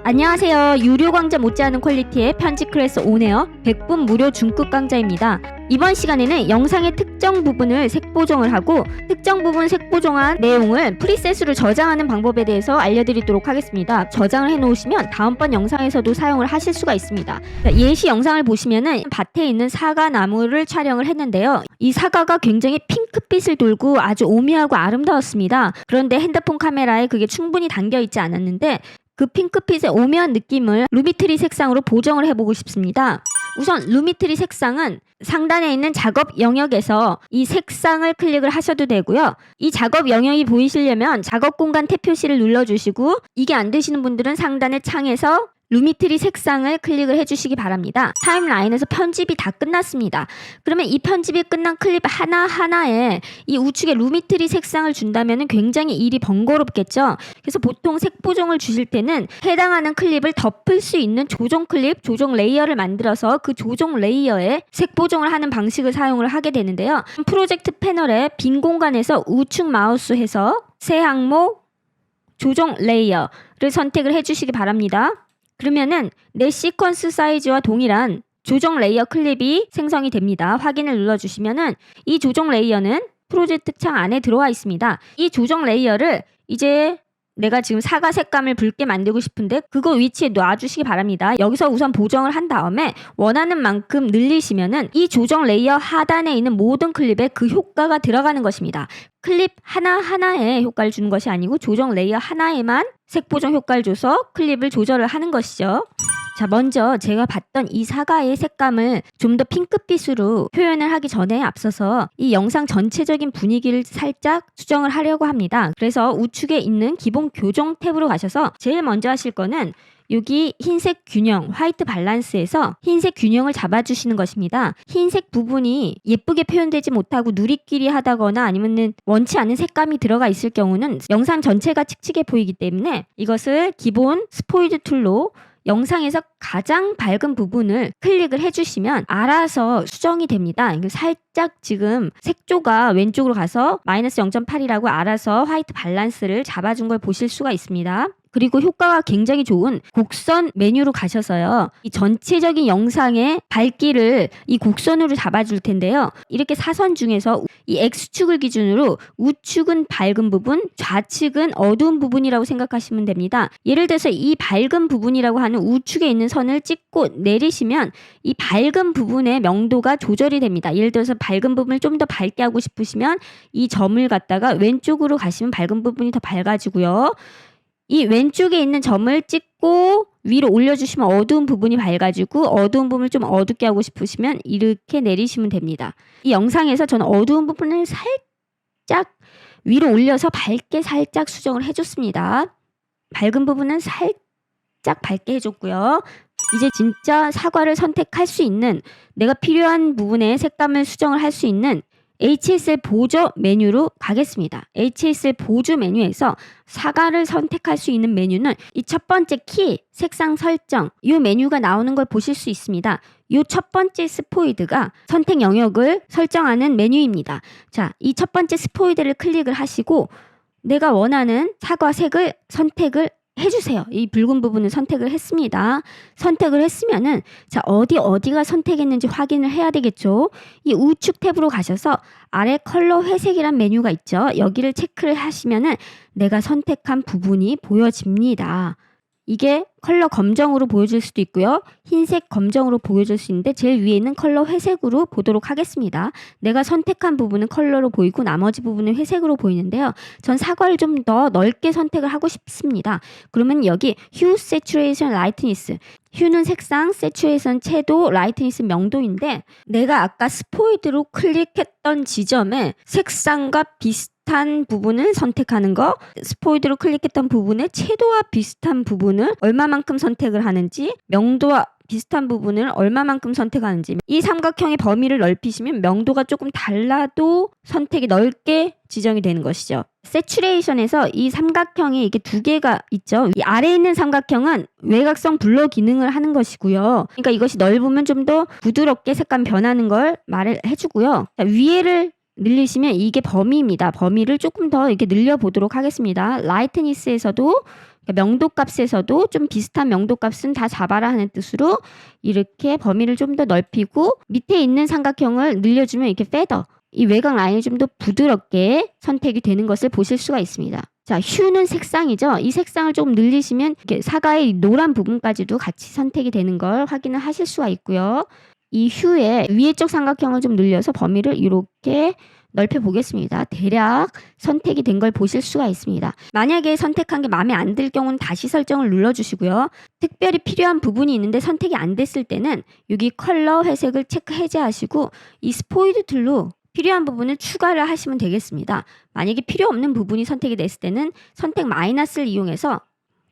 안녕하세요. 유료 강좌 못지않은 퀄리티의 편집 클래스 온에어 100분 무료 중급 강좌입니다. 이번 시간에는 영상의 특정 부분을 색보정을 하고 특정 부분 색보정한 내용을 프리셋으로 저장하는 방법에 대해서 알려드리도록 하겠습니다. 저장을 해놓으시면 다음번 영상에서도 사용을 하실 수가 있습니다. 예시 영상을 보시면은 밭에 있는 사과 나무를 촬영을 했는데요. 이 사과가 굉장히 핑크빛을 돌고 아주 오묘하고 아름다웠습니다. 그런데 핸드폰 카메라에 그게 충분히 담겨 있지 않았는데 그 핑크빛의 오묘한 느낌을 루미트리 색상으로 보정을 해보고 싶습니다. 우선 루미트리 색상은 상단에 있는 작업 영역에서 이 색상을 클릭을 하셔도 되고요. 이 작업 영역이 보이시려면 작업 공간 탭 표시를 눌러주시고 이게 안 되시는 분들은 상단의 창에서 루미트리 색상을 클릭을 해주시기 바랍니다. 타임라인에서 편집이 다 끝났습니다. 그러면 이 편집이 끝난 클립 하나하나에 이 우측에 루미트리 색상을 준다면 굉장히 일이 번거롭겠죠. 그래서 보통 색 보정을 주실 때는 해당하는 클립을 덮을 수 있는 조정 클립, 조정 레이어를 만들어서 그 조정 레이어에 색 보정을 하는 방식을 사용을 하게 되는데요. 프로젝트 패널의 빈 공간에서 우측 마우스 해서 새 항목 조정 레이어를 선택을 해주시기 바랍니다. 그러면은 내 시퀀스 사이즈와 동일한 조정 레이어 클립이 생성이 됩니다. 확인을 눌러주시면은 이 조정 레이어는 프로젝트 창 안에 들어와 있습니다. 이 조정 레이어를 이제 내가 지금 사과 색감을 붉게 만들고 싶은데 그거 위치에 놔주시기 바랍니다. 여기서 우선 보정을 한 다음에 원하는 만큼 늘리시면은 이 조정 레이어 하단에 있는 모든 클립에 그 효과가 들어가는 것입니다. 클립 하나하나에 효과를 주는 것이 아니고 조정 레이어 하나에만 색 보정 효과를 줘서 클립을 조절을 하는 것이죠. 자, 먼저 제가 봤던 이 사과의 색감을 좀 더 핑크빛으로 표현을 하기 전에 앞서서 이 영상 전체적인 분위기를 살짝 수정을 하려고 합니다. 그래서 우측에 있는 기본 교정 탭으로 가셔서 제일 먼저 하실 거는 여기 흰색 균형, 화이트 밸런스에서 흰색 균형을 잡아주시는 것입니다. 흰색 부분이 예쁘게 표현되지 못하고 누리끼리 하다거나 아니면 원치 않은 색감이 들어가 있을 경우는 영상 전체가 칙칙해 보이기 때문에 이것을 기본 스포이드 툴로 영상에서 가장 밝은 부분을 클릭을 해주시면 알아서 수정이 됩니다. 살짝 지금 색조가 왼쪽으로 가서 마이너스 0.8이라고 알아서 화이트 밸런스를 잡아준 걸 보실 수가 있습니다. 그리고 효과가 굉장히 좋은 곡선 메뉴로 가셔서요. 이 전체적인 영상의 밝기를 이 곡선으로 잡아줄 텐데요. 이렇게 사선 중에서 이 X축을 기준으로 우측은 밝은 부분, 좌측은 어두운 부분이라고 생각하시면 됩니다. 예를 들어서 이 밝은 부분이라고 하는 우측에 있는 선을 찍고 내리시면 이 밝은 부분의 명도가 조절이 됩니다. 예를 들어서 밝은 부분을 좀 더 밝게 하고 싶으시면 이 점을 갖다가 왼쪽으로 가시면 밝은 부분이 더 밝아지고요. 이 왼쪽에 있는 점을 찍고 위로 올려주시면 어두운 부분이 밝아지고 어두운 부분을 좀 어둡게 하고 싶으시면 이렇게 내리시면 됩니다. 이 영상에서 저는 어두운 부분을 살짝 위로 올려서 밝게 살짝 수정을 해줬습니다. 밝은 부분은 살짝 밝게 해줬고요. 이제 진짜 사과를 선택할 수 있는 내가 필요한 부분에 색감을 수정을 할 수 있는 HSL 보조 메뉴로 가겠습니다. HSL 보조 메뉴에서 사과를 선택할 수 있는 메뉴는 이 첫 번째 키, 색상 설정, 이 메뉴가 나오는 걸 보실 수 있습니다. 이 첫 번째 스포이드가 선택 영역을 설정하는 메뉴입니다. 자, 이 첫 번째 스포이드를 클릭을 하시고 내가 원하는 사과 색을 선택을 해주세요. 이 붉은 부분을 선택을 했습니다. 선택을 했으면은 자 어디가 선택했는지 확인을 해야 되겠죠. 이 우측 탭으로 가셔서 아래 컬러 회색이란 메뉴가 있죠. 여기를 체크를 하시면은 내가 선택한 부분이 보여집니다. 이게 컬러 검정으로 보여줄 수도 있고요. 흰색 검정으로 보여줄 수 있는데 제일 위에 있는 컬러 회색으로 보도록 하겠습니다. 내가 선택한 부분은 컬러로 보이고 나머지 부분은 회색으로 보이는데요. 전 사과를 좀 더 넓게 선택을 하고 싶습니다. 그러면 여기 휴, 세츄레이션, 라이트니스, 휴는 색상, 세츄레이션, 채도, 라이트니스, 명도인데 내가 아까 스포이드로 클릭했던 지점에 색상과 비슷한 부분을 선택하는 거, 스포이드로 클릭했던 부분의 채도와 비슷한 부분을 얼마만큼 선택을 하는지, 명도와 비슷한 부분을 얼마만큼 선택하는지, 이 삼각형의 범위를 넓히시면 명도가 조금 달라도 선택이 넓게 지정이 되는 것이죠. 세츄레이션에서 이 삼각형에 이게 두 개가 있죠. 이 아래에 있는 삼각형은 외곽성 블러 기능을 하는 것이고요. 그러니까 이것이 넓으면 좀 더 부드럽게 색감 변하는 걸 말을 해주고요. 자, 위에를 늘리시면 이게 범위입니다. 범위를 조금 더 이렇게 늘려보도록 하겠습니다. 라이트니스에서도 명도값에서도 좀 비슷한 명도값은 다 잡아라 하는 뜻으로 이렇게 범위를 좀 더 넓히고 밑에 있는 삼각형을 늘려주면 이렇게 페더, 이 외곽 라인이 좀 더 부드럽게 선택이 되는 것을 보실 수가 있습니다. 자, 휴는 색상이죠. 이 색상을 조금 늘리시면 이렇게 사과의 노란 부분까지도 같이 선택이 되는 걸 확인을 하실 수가 있고요. 이 휴의 위에 쪽 삼각형을 좀 늘려서 범위를 이렇게 넓혀 보겠습니다. 대략 선택이 된 걸 보실 수가 있습니다. 만약에 선택한 게 마음에 안 들 경우는 다시 설정을 눌러주시고요. 특별히 필요한 부분이 있는데 선택이 안 됐을 때는 여기 컬러 회색을 체크 해제하시고 이 스포이드 툴로 필요한 부분을 추가를 하시면 되겠습니다. 만약에 필요 없는 부분이 선택이 됐을 때는 선택 마이너스를 이용해서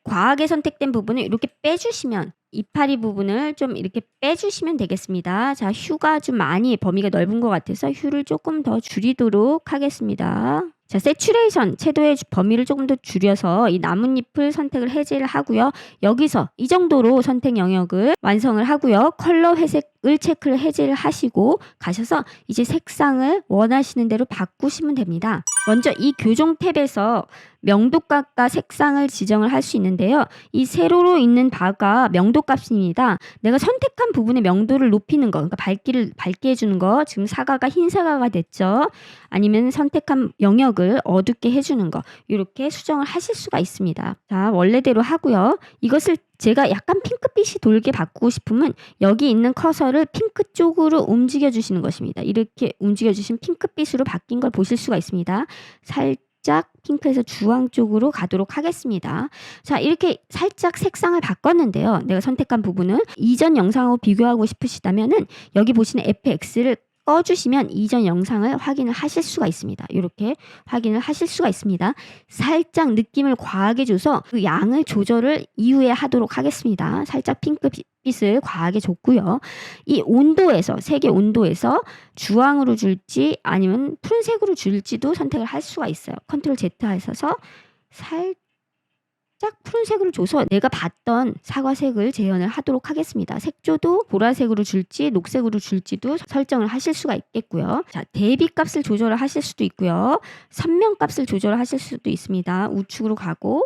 과하게 선택된 부분을 이렇게 빼주시면 이파리 부분을 좀 이렇게 빼주시면 되겠습니다. 자, 휴가 좀 많이 범위가 넓은 것 같아서 휴를 조금 더 줄이도록 하겠습니다. 자, 세츄레이션 채도의 범위를 조금 더 줄여서 이 나뭇잎을 선택을 해제를 하고요. 여기서 이 정도로 선택 영역을 완성을 하고요. 컬러 회색을 체크를 해제를 하시고 가셔서 이제 색상을 원하시는 대로 바꾸시면 됩니다. 먼저 이 교정 탭에서 명도값과 색상을 지정을 할 수 있는데요. 이 세로로 있는 바가 명도값입니다. 내가 선택한 부분의 명도를 높이는 거, 그러니까 밝기를 밝게 해주는 거, 지금 사과가 흰 사과가 됐죠. 아니면 선택한 영역을 어둡게 해주는 거, 이렇게 수정을 하실 수가 있습니다. 자, 원래대로 하고요. 이것을 제가 약간 핑크빛이 돌게 바꾸고 싶으면 여기 있는 커서를 핑크 쪽으로 움직여 주시는 것입니다. 이렇게 움직여 주시면 핑크빛으로 바뀐 걸 보실 수가 있습니다. 살짝 핑크에서 주황 쪽으로 가도록 하겠습니다. 자, 이렇게 살짝 색상을 바꿨는데요. 내가 선택한 부분은 이전 영상하고 비교하고 싶으시다면은 여기 보시는 FX를 꺼주시면 이전 영상을 확인을 하실 수가 있습니다. 이렇게 확인을 하실 수가 있습니다. 살짝 느낌을 과하게 줘서 그 양을 조절을 이후에 하도록 하겠습니다. 살짝 핑크빛을 과하게 줬고요. 이 온도에서, 색의 온도에서 주황으로 줄지 아니면 푸른색으로 줄지도 선택을 할 수가 있어요. 컨트롤 Z 하셔서 살짝 푸른색으로 줘서 내가 봤던 사과색을 재현을 하도록 하겠습니다. 색조도 보라색으로 줄지 녹색으로 줄지도 설정을 하실 수가 있겠고요. 자, 대비값을 조절을 하실 수도 있고요. 선명값을 조절을 하실 수도 있습니다. 우측으로 가고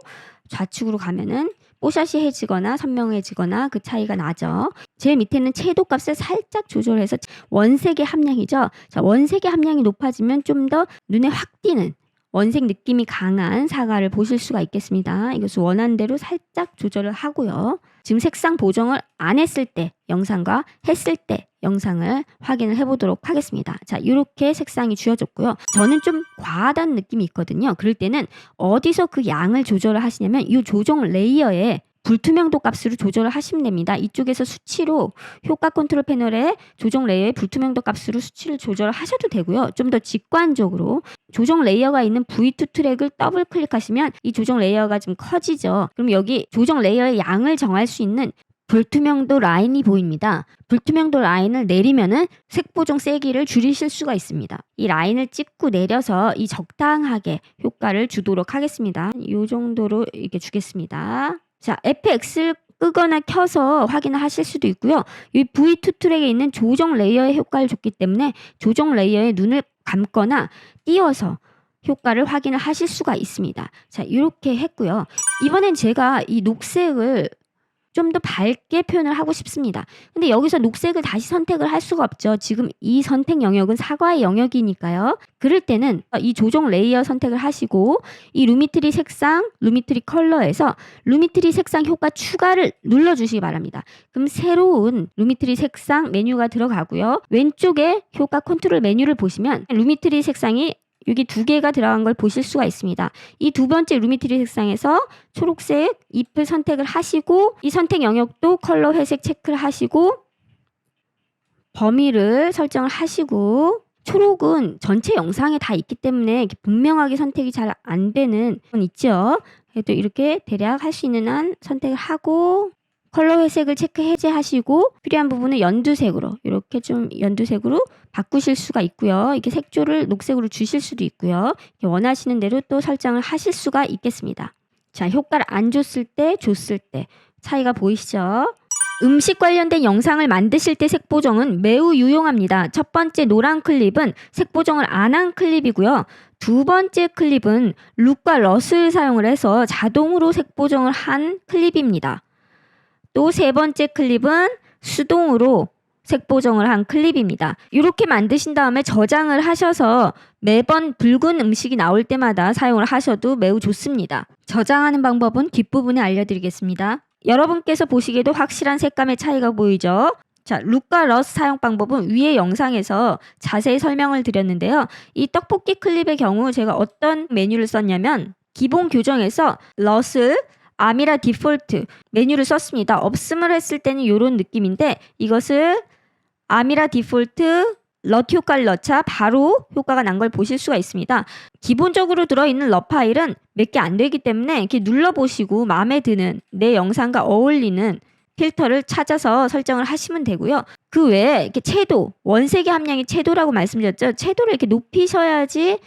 좌측으로 가면은 뽀샤시해지거나 선명해지거나 그 차이가 나죠. 제일 밑에는 채도 값을 살짝 조절해서 원색의 함량이죠. 자, 원색의 함량이 높아지면 좀 더 눈에 확 띄는 원색 느낌이 강한 사과를 보실 수가 있겠습니다. 이것을 원하는 대로 살짝 조절을 하고요. 지금 색상 보정을 안 했을 때 영상과 했을 때 영상을 확인을 해보도록 하겠습니다. 자, 이렇게 색상이 주어졌고요. 저는 좀 과하다는 느낌이 있거든요. 그럴 때는 어디서 그 양을 조절을 하시냐면 이 조정 레이어에 불투명도 값으로 조절을 하시면 됩니다. 이쪽에서 수치로 효과 컨트롤 패널에 조정 레이어의 불투명도 값으로 수치를 조절을 하셔도 되고요. 좀 더 직관적으로 조정 레이어가 있는 V2 트랙을 더블 클릭하시면 이 조정 레이어가 좀 커지죠. 그럼 여기 조정 레이어의 양을 정할 수 있는 불투명도 라인이 보입니다. 불투명도 라인을 내리면은 색 보정 세기를 줄이실 수가 있습니다. 이 라인을 찍고 내려서 이 적당하게 효과를 주도록 하겠습니다. 이 정도로 이렇게 주겠습니다. 자, FX를 끄거나 켜서 확인을 하실 수도 있고요. 이 V2 트랙에 있는 조정 레이어의 효과를 줬기 때문에 조정 레이어에 눈을 감거나 띄워서 효과를 확인을 하실 수가 있습니다. 자, 이렇게 했고요. 이번엔 제가 이 녹색을 좀 더 밝게 표현을 하고 싶습니다. 근데 여기서 녹색을 다시 선택을 할 수가 없죠. 지금 이 선택 영역은 사과의 영역이니까요. 그럴 때는 이 조정 레이어 선택을 하시고 이 루미트리 색상, 루미트리 컬러에서 루미트리 색상 효과 추가를 눌러주시기 바랍니다. 그럼 새로운 루미트리 색상 메뉴가 들어가고요. 왼쪽에 효과 컨트롤 메뉴를 보시면 루미트리 색상이 여기 2개가 들어간 걸 보실 수가 있습니다. 이 두 번째 루미트리 색상에서 초록색 잎을 선택을 하시고 이 선택 영역도 컬러 회색 체크를 하시고 범위를 설정을 하시고 초록은 전체 영상에 다 있기 때문에 분명하게 선택이 잘 안 되는 건 있죠. 그래도 이렇게 대략 할 수 있는 한 선택을 하고 컬러 회색을 체크 해제하시고 필요한 부분은 연두색으로 이렇게 좀 연두색으로 바꾸실 수가 있고요. 이렇게 색조를 녹색으로 주실 수도 있고요. 원하시는 대로 또 설정을 하실 수가 있겠습니다. 자, 효과를 안 줬을 때, 줬을 때 차이가 보이시죠? 음식 관련된 영상을 만드실 때 색 보정은 매우 유용합니다. 첫 번째 노란 클립은 색 보정을 안 한 클립이고요. 두 번째 클립은 룩과 럿을 사용을 해서 자동으로 색 보정을 한 클립입니다. 또 세 번째 클립은 수동으로 색 보정을 한 클립입니다. 이렇게 만드신 다음에 저장을 하셔서 매번 붉은 음식이 나올 때마다 사용을 하셔도 매우 좋습니다. 저장하는 방법은 뒷부분에 알려드리겠습니다. 여러분께서 보시기에도 확실한 색감의 차이가 보이죠? 자, 룩과 럿 사용 방법은 위의 영상에서 자세히 설명을 드렸는데요. 이 떡볶이 클립의 경우 제가 어떤 메뉴를 썼냐면 기본 교정에서 럿을 아미라 디폴트 메뉴를 썼습니다. 없음을 했을 때는 이런 느낌인데 이것을 아미라 디폴트 럿 효과를 넣자 바로 효과가 난 걸 보실 수가 있습니다. 기본적으로 들어있는 럿 파일은 몇 개 안 되기 때문에 이렇게 눌러보시고 마음에 드는 내 영상과 어울리는 필터를 찾아서 설정을 하시면 되고요. 그 외에 이렇게 채도, 원색의 함량이 채도라고 말씀드렸죠. 채도를 이렇게 높이셔야지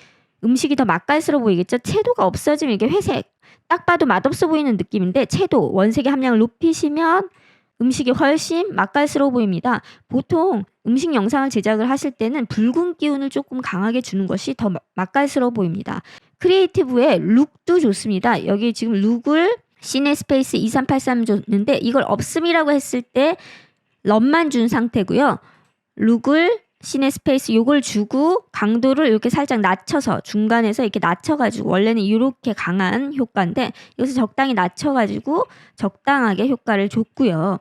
음식이 더 맛깔스러워 보이겠죠. 채도가 없어지면 이게 회색, 딱 봐도 맛없어 보이는 느낌인데 채도, 원색의 함량을 높이시면 음식이 훨씬 맛깔스러워 보입니다. 보통 음식 영상을 제작을 하실 때는 붉은 기운을 조금 강하게 주는 것이 더 맛깔스러워 보입니다. 크리에이티브의 룩도 좋습니다. 여기 지금 룩을 시네스페이스 2383 줬는데 이걸 없음이라고 했을 때 럼만 준 상태고요. 룩을 시네스페이스 요걸 주고 강도를 이렇게 살짝 낮춰서 중간에서 이렇게 낮춰가지고 원래는 이렇게 강한 효과인데 이것을 적당히 낮춰가지고 적당하게 효과를 줬고요.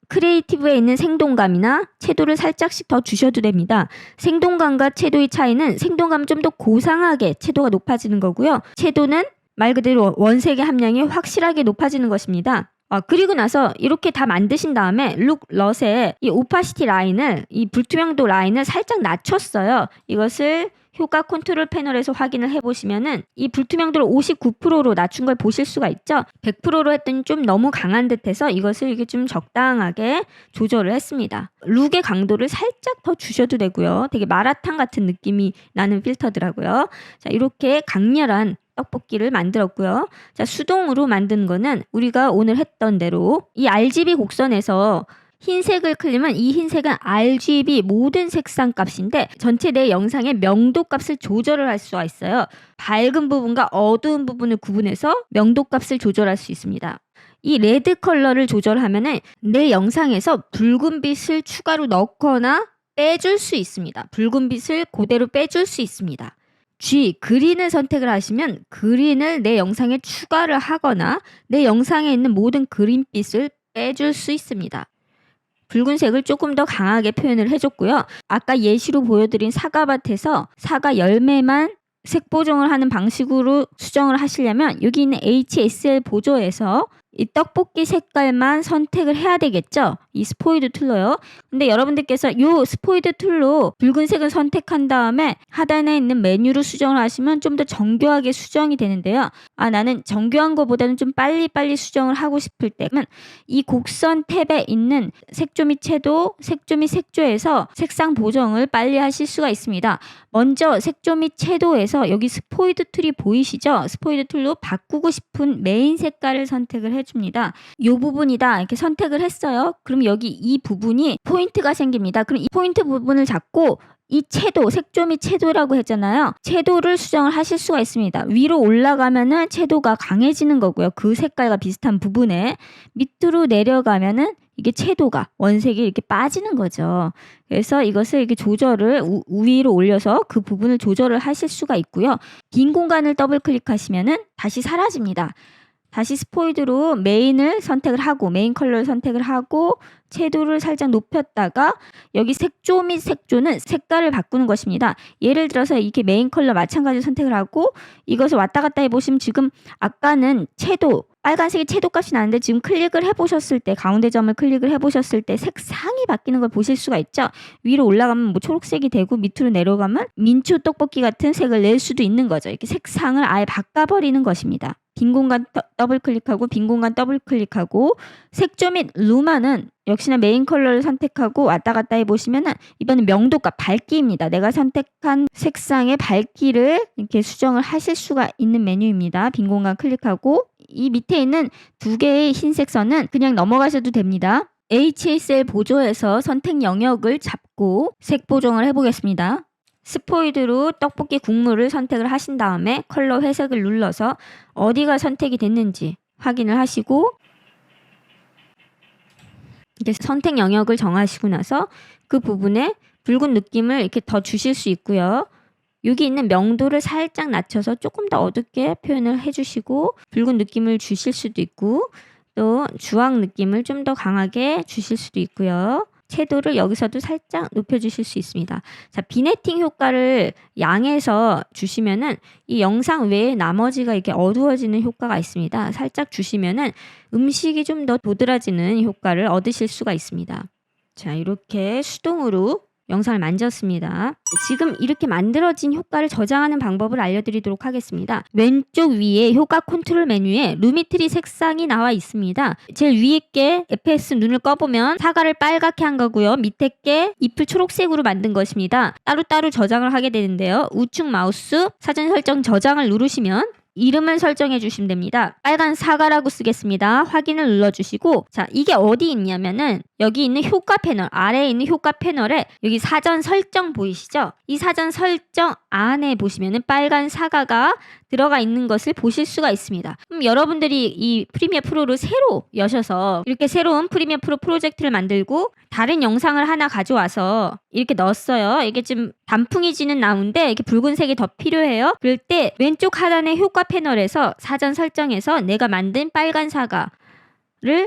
크리에이티브에 있는 생동감이나 채도를 살짝씩 더 주셔도 됩니다. 생동감과 채도의 차이는 생동감은 좀 더 고상하게 채도가 높아지는 거고요. 채도는 말 그대로 원색의 함량이 확실하게 높아지는 것입니다. 그리고 나서 이렇게 다 만드신 다음에 룩 럿의 이 오파시티 라인을 이 불투명도 라인을 살짝 낮췄어요. 이것을 효과 컨트롤 패널에서 확인을 해보시면은 이 불투명도를 59%로 낮춘 걸 보실 수가 있죠. 100%로 했더니 좀 너무 강한 듯해서 이것을 이게 좀 적당하게 조절을 했습니다. 룩의 강도를 살짝 더 주셔도 되고요. 되게 마라탕 같은 느낌이 나는 필터더라고요. 자, 이렇게 강렬한 떡볶이를 만들었고요. 자, 수동으로 만든 거는 우리가 오늘 했던 대로 이 RGB 곡선에서 흰색을 클릭하면 이 흰색은 RGB 모든 색상 값인데 전체 내 영상의 명도 값을 조절을 할 수가 있어요. 밝은 부분과 어두운 부분을 구분해서 명도 값을 조절할 수 있습니다. 이 레드 컬러를 조절하면은 내 영상에서 붉은빛을 추가로 넣거나 빼줄 수 있습니다. 붉은빛을 그대로 빼줄 수 있습니다. G, 그린을 선택을 하시면 그린을 내 영상에 추가를 하거나 내 영상에 있는 모든 그린빛을 빼줄 수 있습니다. 붉은색을 조금 더 강하게 표현을 해줬고요. 아까 예시로 보여드린 사과밭에서 사과 열매만 색 보정을 하는 방식으로 수정을 하시려면 여기 있는 HSL 보조에서 이 떡볶이 색깔만 선택을 해야 되겠죠? 이 스포이드 툴로요. 근데 여러분들께서 이 스포이드 툴로 붉은색을 선택한 다음에 하단에 있는 메뉴로 수정을 하시면 좀 더 정교하게 수정이 되는데요. 나는 정교한 것보다는 좀 빨리빨리 수정을 하고 싶을 때는 이 곡선 탭에 있는 색조 및 채도, 색조 및 색조에서 색상 보정을 빨리 하실 수가 있습니다. 먼저 색조 및 채도에서 여기 스포이드 툴이 보이시죠? 스포이드 툴로 바꾸고 싶은 메인 색깔을 선택을 해줍니다. 이 부분이다 이렇게 선택을 했어요. 그럼 여기 이 부분이 포인트가 생깁니다. 그럼 이 포인트 부분을 잡고 이 채도, 색조 및 채도라고 했잖아요. 채도를 수정을 하실 수가 있습니다. 위로 올라가면은 채도가 강해지는 거고요. 그 색깔과 비슷한 부분에 밑으로 내려가면은 이게 채도가 원색이 이렇게 빠지는 거죠. 그래서 이것을 이렇게 조절을 위로 올려서 그 부분을 조절을 하실 수가 있고요. 빈 공간을 더블 클릭하시면은 다시 사라집니다. 다시 스포이드로 메인을 선택을 하고 메인 컬러를 선택을 하고 채도를 살짝 높였다가 여기 색조 및 색조는 색깔을 바꾸는 것입니다. 예를 들어서 이렇게 메인 컬러 마찬가지로 선택을 하고 이것을 왔다 갔다 해보시면 지금 아까는 채도 빨간색이 채도 값이 나는데 지금 클릭을 해보셨을 때 가운데 점을 클릭을 해보셨을 때 색상이 바뀌는 걸 보실 수가 있죠. 위로 올라가면 뭐 초록색이 되고 밑으로 내려가면 민초 떡볶이 같은 색을 낼 수도 있는 거죠. 이렇게 색상을 아예 바꿔버리는 것입니다. 빈 공간 더블 클릭하고 빈 공간 더블 클릭하고 색조 및 루마는 역시나 메인 컬러를 선택하고 왔다 갔다 해보시면은 이번엔 명도값 밝기입니다. 내가 선택한 색상의 밝기를 이렇게 수정을 하실 수가 있는 메뉴입니다. 빈 공간 클릭하고 이 밑에 있는 두 개의 흰색 선은 그냥 넘어가셔도 됩니다. HSL 보조에서 선택 영역을 잡고 색 보정을 해보겠습니다. 스포이드로 떡볶이 국물을 선택을 하신 다음에 컬러 회색을 눌러서 어디가 선택이 됐는지 확인을 하시고 이렇게 선택 영역을 정하시고 나서 그 부분에 붉은 느낌을 이렇게 더 주실 수 있고요. 여기 있는 명도를 살짝 낮춰서 조금 더 어둡게 표현을 해주시고 붉은 느낌을 주실 수도 있고 또 주황 느낌을 좀 더 강하게 주실 수도 있고요. 채도를 여기서도 살짝 높여주실 수 있습니다. 자, 비네팅 효과를 양에서 주시면은 이 영상 외에 나머지가 이렇게 어두워지는 효과가 있습니다. 살짝 주시면은 음식이 좀 더 도드라지는 효과를 얻으실 수가 있습니다. 자, 이렇게 수동으로 영상을 만졌습니다. 지금 이렇게 만들어진 효과를 저장하는 방법을 알려드리도록 하겠습니다. 왼쪽 위에 효과 컨트롤 메뉴에 루미트리 색상이 나와 있습니다. 제일 위에 게 FS 눈을 꺼보면 사과를 빨갛게 한 거고요. 밑에 게 잎을 초록색으로 만든 것입니다. 따로따로 저장을 하게 되는데요. 우측 마우스 사전 설정 저장을 누르시면 이름을 설정해 주시면 됩니다. 빨간 사과라고 쓰겠습니다. 확인을 눌러주시고 자, 이게 어디 있냐면은 여기 있는 효과 패널 아래에 있는 효과 패널에 여기 사전 설정 보이시죠? 이 사전 설정 안에 보시면은 빨간 사과가 들어가 있는 것을 보실 수가 있습니다. 그럼 여러분들이 이 프리미어 프로를 새로 여셔서 이렇게 새로운 프리미어 프로 프로젝트를 만들고 다른 영상을 하나 가져와서 이렇게 넣었어요. 이게 지금 단풍이 지는 나무인데 이렇게 붉은색이 더 필요해요. 그럴 때 왼쪽 하단의 효과 패널에서 사전 설정에서 내가 만든 빨간 사과를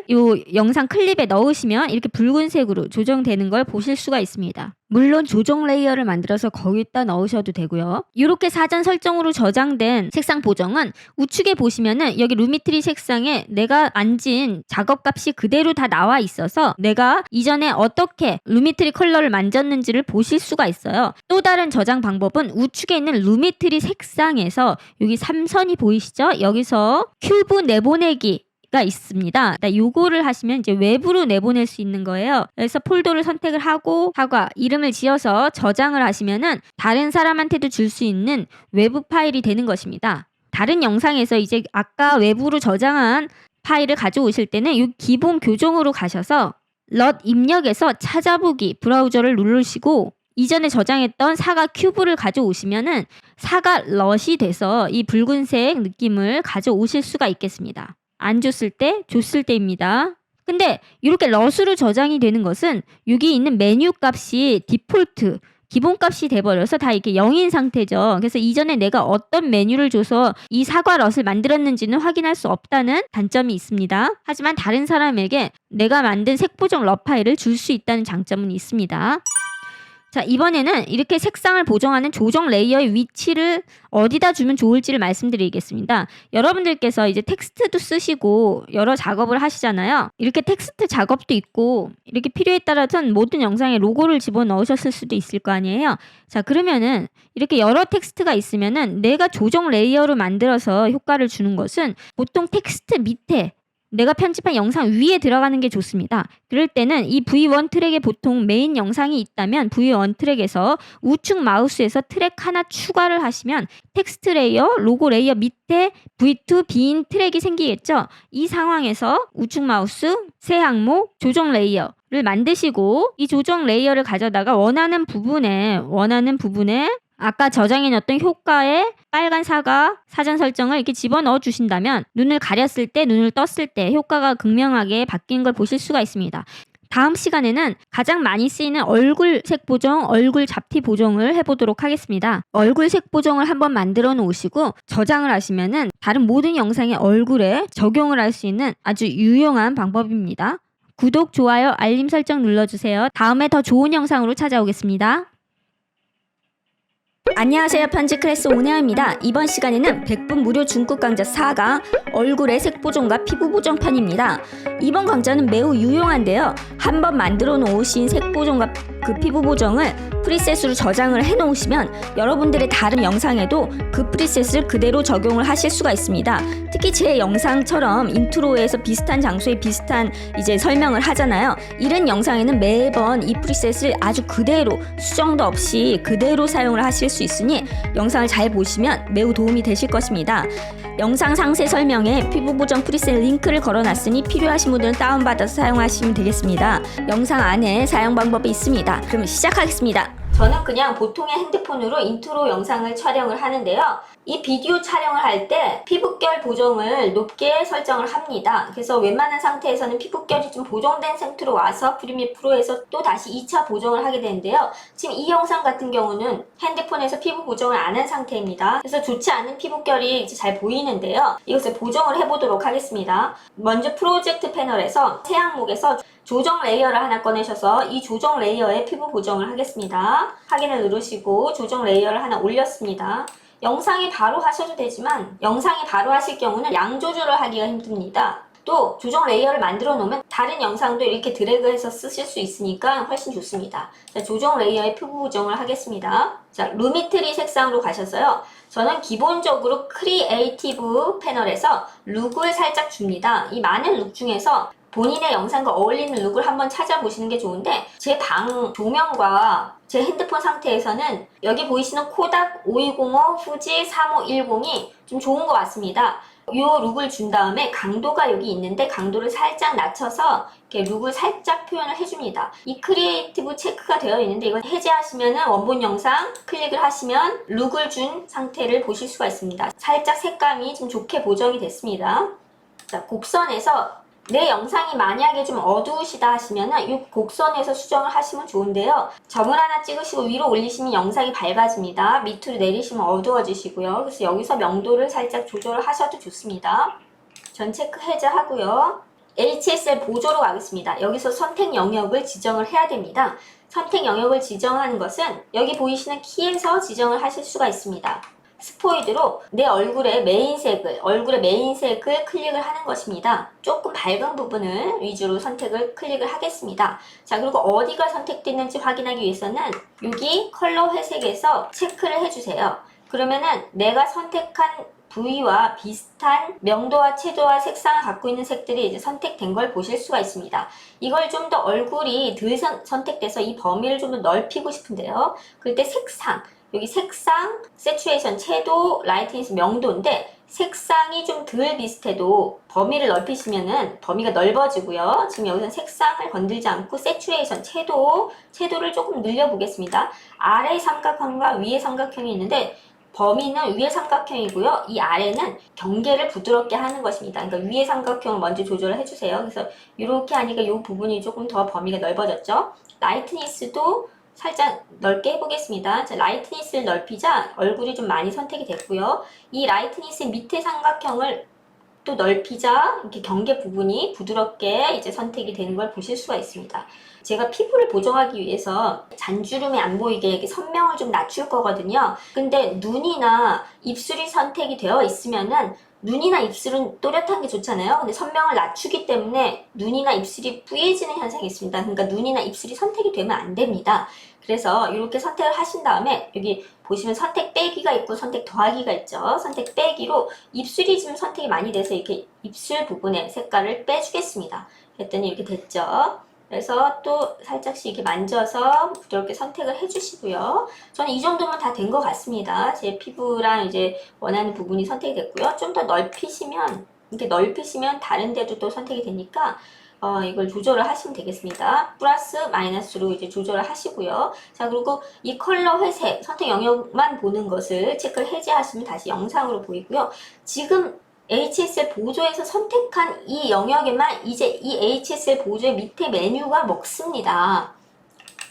이 영상 클립에 넣으시면 이렇게 붉은색으로 조정되는 걸 보실 수가 있습니다. 물론 조정 레이어를 만들어서 거기다 넣으셔도 되고요. 이렇게 사전 설정으로 저장된 색상 보정은 우측에 보시면은 여기 루미트리 색상에 내가 만진 작업값이 그대로 다 나와 있어서 내가 이전에 어떻게 루미트리 컬러를 만졌는지를 보실 수가 있어요. 또 다른 저장 방법은 우측에 있는 루미트리 색상에서 여기 3선이 보이시죠? 여기서 큐브 내보내기 가 있습니다. 요거를 하시면 이제 외부로 내보낼 수 있는 거예요. 그래서 폴더를 선택을 하고 사과 이름을 지어서 저장을 하시면은 다른 사람한테도 줄 수 있는 외부 파일이 되는 것입니다. 다른 영상에서 이제 아까 외부로 저장한 파일을 가져오실 때는 이 기본 교정으로 가셔서 럿 입력에서 찾아보기 브라우저를 누르시고 이전에 저장했던 사과 큐브를 가져오시면은 사과 럿이 돼서 이 붉은색 느낌을 가져오실 수가 있겠습니다. 안 줬을 때, 줬을 때입니다. 근데 이렇게 럿으로 저장이 되는 것은 여기 있는 메뉴 값이 디폴트 기본값이 돼버려서 다 이렇게 0인 상태죠. 그래서 이전에 내가 어떤 메뉴를 줘서 이 사과 럿을 만들었는지는 확인할 수 없다는 단점이 있습니다. 하지만 다른 사람에게 내가 만든 색보정 럿 파일을 줄 수 있다는 장점은 있습니다. 자, 이번에는 이렇게 색상을 보정하는 조정 레이어의 위치를 어디다 주면 좋을지를 말씀드리겠습니다. 여러분들께서 이제 텍스트도 쓰시고 여러 작업을 하시잖아요. 이렇게 텍스트 작업도 있고 이렇게 필요에 따라서는 모든 영상에 로고를 집어넣으셨을 수도 있을 거 아니에요. 자, 그러면은 이렇게 여러 텍스트가 있으면은 내가 조정 레이어로 만들어서 효과를 주는 것은 보통 텍스트 밑에 내가 편집한 영상 위에 들어가는 게 좋습니다. 그럴 때는 이 V1 트랙에 보통 메인 영상이 있다면 V1 트랙에서 우측 마우스에서 트랙 하나 추가를 하시면 텍스트 레이어, 로고 레이어 밑에 V2 빈 트랙이 생기겠죠. 이 상황에서 우측 마우스, 새 항목, 조정 레이어를 만드시고 이 조정 레이어를 가져다가 원하는 부분에 아까 저장해 놨던 효과의 빨간 사과 사전 설정을 이렇게 집어넣어 주신다면 눈을 가렸을 때, 눈을 떴을 때 효과가 극명하게 바뀐 걸 보실 수가 있습니다. 다음 시간에는 가장 많이 쓰이는 얼굴 색 보정, 얼굴 잡티 보정을 해보도록 하겠습니다. 얼굴 색 보정을 한번 만들어 놓으시고 저장을 하시면은 다른 모든 영상의 얼굴에 적용을 할 수 있는 아주 유용한 방법입니다. 구독, 좋아요, 알림 설정 눌러주세요. 다음에 더 좋은 영상으로 찾아오겠습니다. 안녕하세요. 편집 클래스 오네아입니다. 이번 시간에는 100분 무료 중급 강좌 4가 얼굴의 색 보정과 피부 보정 편입니다. 이번 강좌는 매우 유용한데요. 한번 만들어 놓으신 색 보정과 그 피부 보정을 프리셋으로 저장을 해 놓으시면 여러분들의 다른 영상에도 그 프리셋을 그대로 적용을 하실 수가 있습니다. 특히 제 영상처럼 인트로에서 비슷한 장소에 비슷한 이제 설명을 하잖아요. 이런 영상에는 매번 이 프리셋을 아주 그대로 수정도 없이 그대로 사용을 하실 수 있으니 영상을 잘 보시면 매우 도움이 되실 것입니다. 영상 상세 설명에 피부 보정 프리셋 링크를 걸어놨으니 필요하신 분들은 다운받아서 사용하시면 되겠습니다. 영상 안에 사용 방법이 있습니다. 그럼 시작하겠습니다. 저는 그냥 보통의 핸드폰으로 인트로 영상을 촬영을 하는데요. 이 비디오 촬영을 할 때 피부결 보정을 높게 설정을 합니다. 그래서 웬만한 상태에서는 피부결이 좀 보정된 상태로 와서 프리미어 프로에서 또 다시 2차 보정을 하게 되는데요. 지금 이 영상 같은 경우는 핸드폰에서 피부 보정을 안 한 상태입니다. 그래서 좋지 않은 피부결이 이제 잘 보이는데요. 이것을 보정을 해보도록 하겠습니다. 먼저 프로젝트 패널에서 새 항목에서 조정 레이어를 하나 꺼내셔서 이 조정 레이어에 피부 보정을 하겠습니다. 확인을 누르시고 조정 레이어를 하나 올렸습니다. 영상에 바로 하셔도 되지만 영상에 바로 하실 경우는 양 조절을 하기가 힘듭니다. 또 조정 레이어를 만들어 놓으면 다른 영상도 이렇게 드래그해서 쓰실 수 있으니까 훨씬 좋습니다. 자, 조정 레이어에 피부 보정을 하겠습니다. 자, 루미트리 색상으로 가셔서요. 저는 기본적으로 크리에이티브 패널에서 룩을 살짝 줍니다. 이 많은 룩 중에서 본인의 영상과 어울리는 룩을 한번 찾아보시는 게 좋은데 제 방 조명과 제 핸드폰 상태에서는 여기 보이시는 코닥 5205, 후지 3510이 좀 좋은 것 같습니다. 이 룩을 준 다음에 강도가 여기 있는데 강도를 살짝 낮춰서 이렇게 룩을 살짝 표현을 해줍니다. 이 크리에이티브 체크가 되어 있는데 이걸 해제하시면 원본 영상 클릭을 하시면 룩을 준 상태를 보실 수가 있습니다. 살짝 색감이 좀 좋게 보정이 됐습니다. 자, 곡선에서 내 영상이 만약에 좀 어두우시다 하시면은 이 곡선에서 수정을 하시면 좋은데요. 점을 하나 찍으시고 위로 올리시면 영상이 밝아집니다. 밑으로 내리시면 어두워지시고요. 그래서 여기서 명도를 살짝 조절을 하셔도 좋습니다. 전 체크 해제하고요. HSL 보조로 가겠습니다. 여기서 선택 영역을 지정을 해야 됩니다. 선택 영역을 지정하는 것은 여기 보이시는 키에서 지정을 하실 수가 있습니다. 스포이드로 내 얼굴의 메인색을 클릭을 하는 것입니다. 조금 밝은 부분을 위주로 선택을 클릭을 하겠습니다. 자, 그리고 어디가 선택됐는지 확인하기 위해서는 여기 컬러 회색에서 체크를 해주세요. 그러면은 내가 선택한 부위와 비슷한 명도와 채도와 색상을 갖고 있는 색들이 이제 선택된 걸 보실 수가 있습니다. 이걸 좀 더 얼굴이 덜 선택돼서 이 범위를 좀 더 넓히고 싶은데요. 그럴 때 색상, 여기 색상, 세츄레이션, 채도, 라이트니스, 명도인데 색상이 좀 덜 비슷해도 범위를 넓히시면은 범위가 넓어지고요. 지금 여기서 색상을 건들지 않고 세츄레이션, 채도를 조금 늘려보겠습니다. 아래 삼각형과 위에 삼각형이 있는데 범위는 위에 삼각형이고요. 이 아래는 경계를 부드럽게 하는 것입니다. 그러니까 위에 삼각형을 먼저 조절을 해주세요. 그래서 이렇게 하니까 이 부분이 조금 더 범위가 넓어졌죠. 라이트니스도 살짝 넓게 해보겠습니다. 자, 라이트니스를 넓히자 얼굴이 좀 많이 선택이 됐고요. 이 라이트니스 밑에 삼각형을 또 넓히자 이렇게 경계 부분이 부드럽게 이제 선택이 되는 걸 보실 수가 있습니다. 제가 피부를 보정하기 위해서 잔주름이 안 보이게 이렇게 선명을 좀 낮출 거거든요. 근데 눈이나 입술이 선택이 되어 있으면은 눈이나 입술은 또렷한 게 좋잖아요. 근데 선명을 낮추기 때문에 눈이나 입술이 뿌얘지는 현상이 있습니다. 그러니까 눈이나 입술이 선택이 되면 안 됩니다. 그래서 이렇게 선택을 하신 다음에 여기 보시면 선택 빼기가 있고 선택 더하기가 있죠. 선택 빼기로 입술이 지금 선택이 많이 돼서 이렇게 입술 부분에 색깔을 빼주겠습니다. 했더니 이렇게 됐죠. 그래서 또 살짝씩 이렇게 만져서 부드럽게 선택을 해주시고요. 저는 이 정도면 다 된 것 같습니다. 제 피부랑 이제 원하는 부분이 선택이 됐고요. 좀 더 넓히시면, 이렇게 넓히시면 다른 데도 또 선택이 되니까 이걸 조절을 하시면 되겠습니다. 플러스 마이너스로 이제 조절을 하시고요. 자, 그리고 이 컬러 회색 선택 영역만 보는 것을 체크를 해제하시면 다시 영상으로 보이고요. 지금 HSL 보조에서 선택한 이 영역에만 이제 이 HSL 보조의 밑에 메뉴가 먹습니다.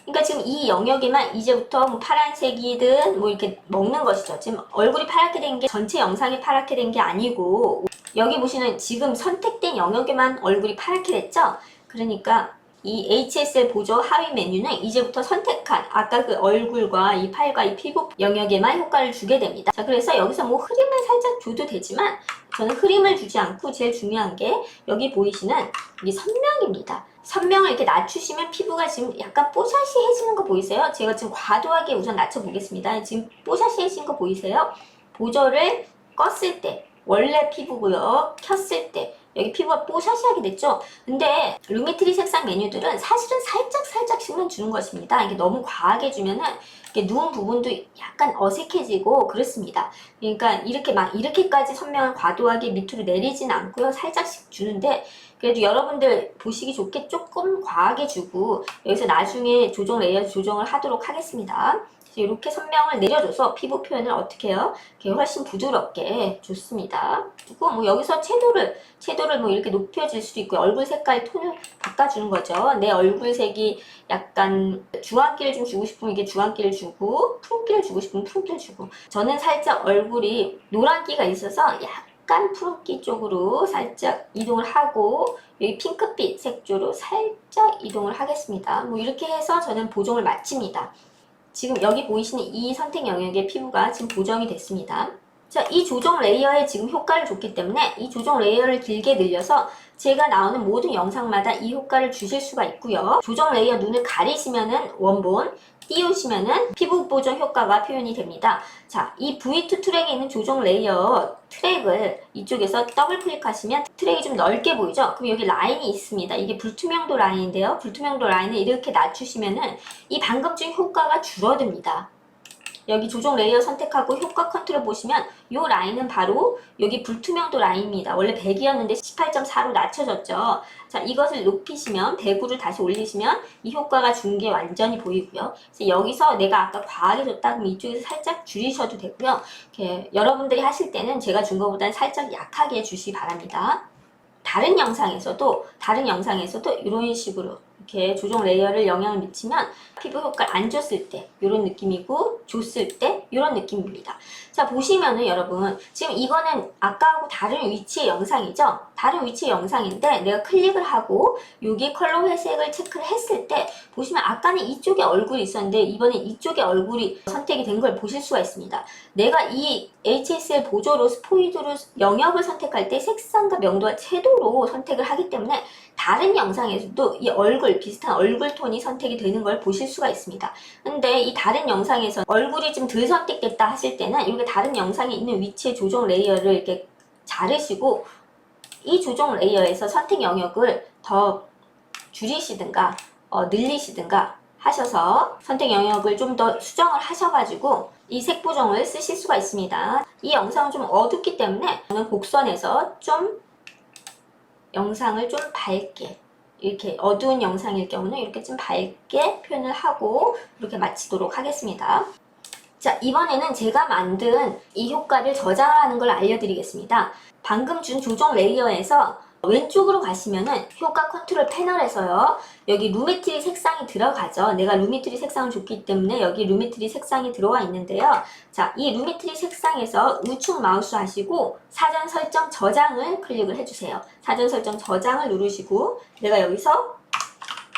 그러니까 지금 이 영역에만 이제부터 뭐 파란색이든 뭐 이렇게 먹는 것이죠. 지금 얼굴이 파랗게 된 게 전체 영상이 파랗게 된 게 아니고 여기 보시는 지금 선택된 영역에만 얼굴이 파랗게 됐죠? 그러니까 이 HSL 보조 하위 메뉴는 이제부터 선택한 아까 그 얼굴과 이 팔과 이 피부 영역에만 효과를 주게 됩니다. 자, 그래서 여기서 뭐 흐림을 살짝 줘도 되지만 저는 흐림을 주지 않고 제일 중요한 게 여기 보이시는 이 선명입니다. 선명을 이렇게 낮추시면 피부가 지금 약간 뽀샤시해지는 거 보이세요? 제가 지금 과도하게 우선 낮춰보겠습니다. 지금 뽀샤시해진 거 보이세요? 보조를 껐을 때 원래 피부고요. 켰을 때 여기 피부가 뽀샤시하게 됐죠? 근데 루미트리 색상 메뉴들은 사실은 살짝씩만 주는 것입니다. 이게 너무 과하게 주면은 이렇게 누운 부분도 약간 어색해지고 그렇습니다. 그러니까 이렇게까지 선명한 과도하게 밑으로 내리진 않고요. 살짝씩 주는데 그래도 여러분들 보시기 좋게 조금 과하게 주고 여기서 나중에 조정 레이어 조정을 하도록 하겠습니다. 이렇게 선명을 내려줘서 피부 표현을 어떻게 해요? 이렇게 훨씬 부드럽게 좋습니다. 그리고 뭐 여기서 채도를 뭐 이렇게 높여줄 수도 있고 얼굴 색깔 톤을 바꿔주는 거죠. 내 얼굴색이 약간 주황기를 좀 주고 싶으면 이게 주황기를 주고 푸른기를 주고 싶으면 푸른기를 주고 저는 살짝 얼굴이 노란기가 있어서 약간 푸른기 쪽으로 살짝 이동을 하고 여기 핑크빛 색조로 살짝 이동을 하겠습니다. 뭐 이렇게 해서 저는 보정을 마칩니다. 지금 여기 보이시는 이 선택 영역의 피부가 지금 보정이 됐습니다. 자, 이 조정 레이어에 지금 효과를 줬기 때문에 이 조정 레이어를 길게 늘려서 제가 나오는 모든 영상마다 이 효과를 주실 수가 있고요. 조정 레이어 눈을 가리시면은 원본, 띄우시면은 피부 보정 효과가 표현이 됩니다. 자, 이 V2 트랙에 있는 조정 레이어 트랙을 이쪽에서 더블 클릭하시면 트랙이 좀 넓게 보이죠? 그럼 여기 라인이 있습니다. 이게 불투명도 라인인데요. 불투명도 라인을 이렇게 낮추시면은 이 방금 전 효과가 줄어듭니다. 여기 조정 레이어 선택하고 효과 컨트롤 보시면 이 라인은 바로 여기 불투명도 라인입니다. 원래 100이었는데 18.4로 낮춰졌죠. 자, 이것을 높이시면 100으로 다시 올리시면 이 효과가 준 게 완전히 보이고요. 그래서 여기서 내가 아까 과하게 줬다 그러면 이쪽에서 살짝 줄이셔도 되고요. 이렇게 여러분들이 하실 때는 제가 준 것보다는 살짝 약하게 해주시기 바랍니다. 다른 영상에서도 이런 식으로 이렇게 조정 레이어를 영향을 미치면 피부 효과를 안 줬을 때 이런 느낌이고 줬을 때 이런 느낌입니다. 자, 보시면은 여러분 지금 이거는 아까하고 다른 위치의 영상이죠. 다른 위치의 영상인데 내가 클릭을 하고 여기 컬러 회색을 체크를 했을 때 보시면 아까는 이쪽에 얼굴이 있었는데 이번엔 이쪽에 얼굴이 선택이 된 걸 보실 수가 있습니다. 내가 이 HSL 보조로 스포이드로 영역을 선택할 때 색상과 명도와 채도로 선택을 하기 때문에 다른 영상에서도 이 얼굴, 비슷한 얼굴 톤이 선택이 되는 걸 보실 수가 있습니다. 근데 이 다른 영상에서 얼굴이 좀 덜 선택됐다 하실 때는 이렇게 다른 영상에 있는 위치의 조정 레이어를 이렇게 자르시고 이 조정 레이어에서 선택 영역을 더 줄이시든가 늘리시든가 하셔서 선택 영역을 좀 더 수정을 하셔가지고 이 색 보정을 쓰실 수가 있습니다. 이 영상은 좀 어둡기 때문에 저는 곡선에서 좀 영상을 좀 밝게, 이렇게 어두운 영상일 경우는 이렇게 좀 밝게 표현을 하고 이렇게 마치도록 하겠습니다. 자, 이번에는 제가 만든 이 효과를 저장을 하는 걸 알려드리겠습니다. 방금 준 조정 레이어에서 왼쪽으로 가시면은 효과 컨트롤 패널에서요, 여기 루메트리 색상이 들어가죠. 내가 루메트리 색상을 줬기 때문에 여기 루메트리 색상이 들어와 있는데요. 자, 이 루메트리 색상에서 우측 마우스 하시고 사전 설정 저장을 클릭을 해주세요. 사전 설정 저장을 누르시고 내가 여기서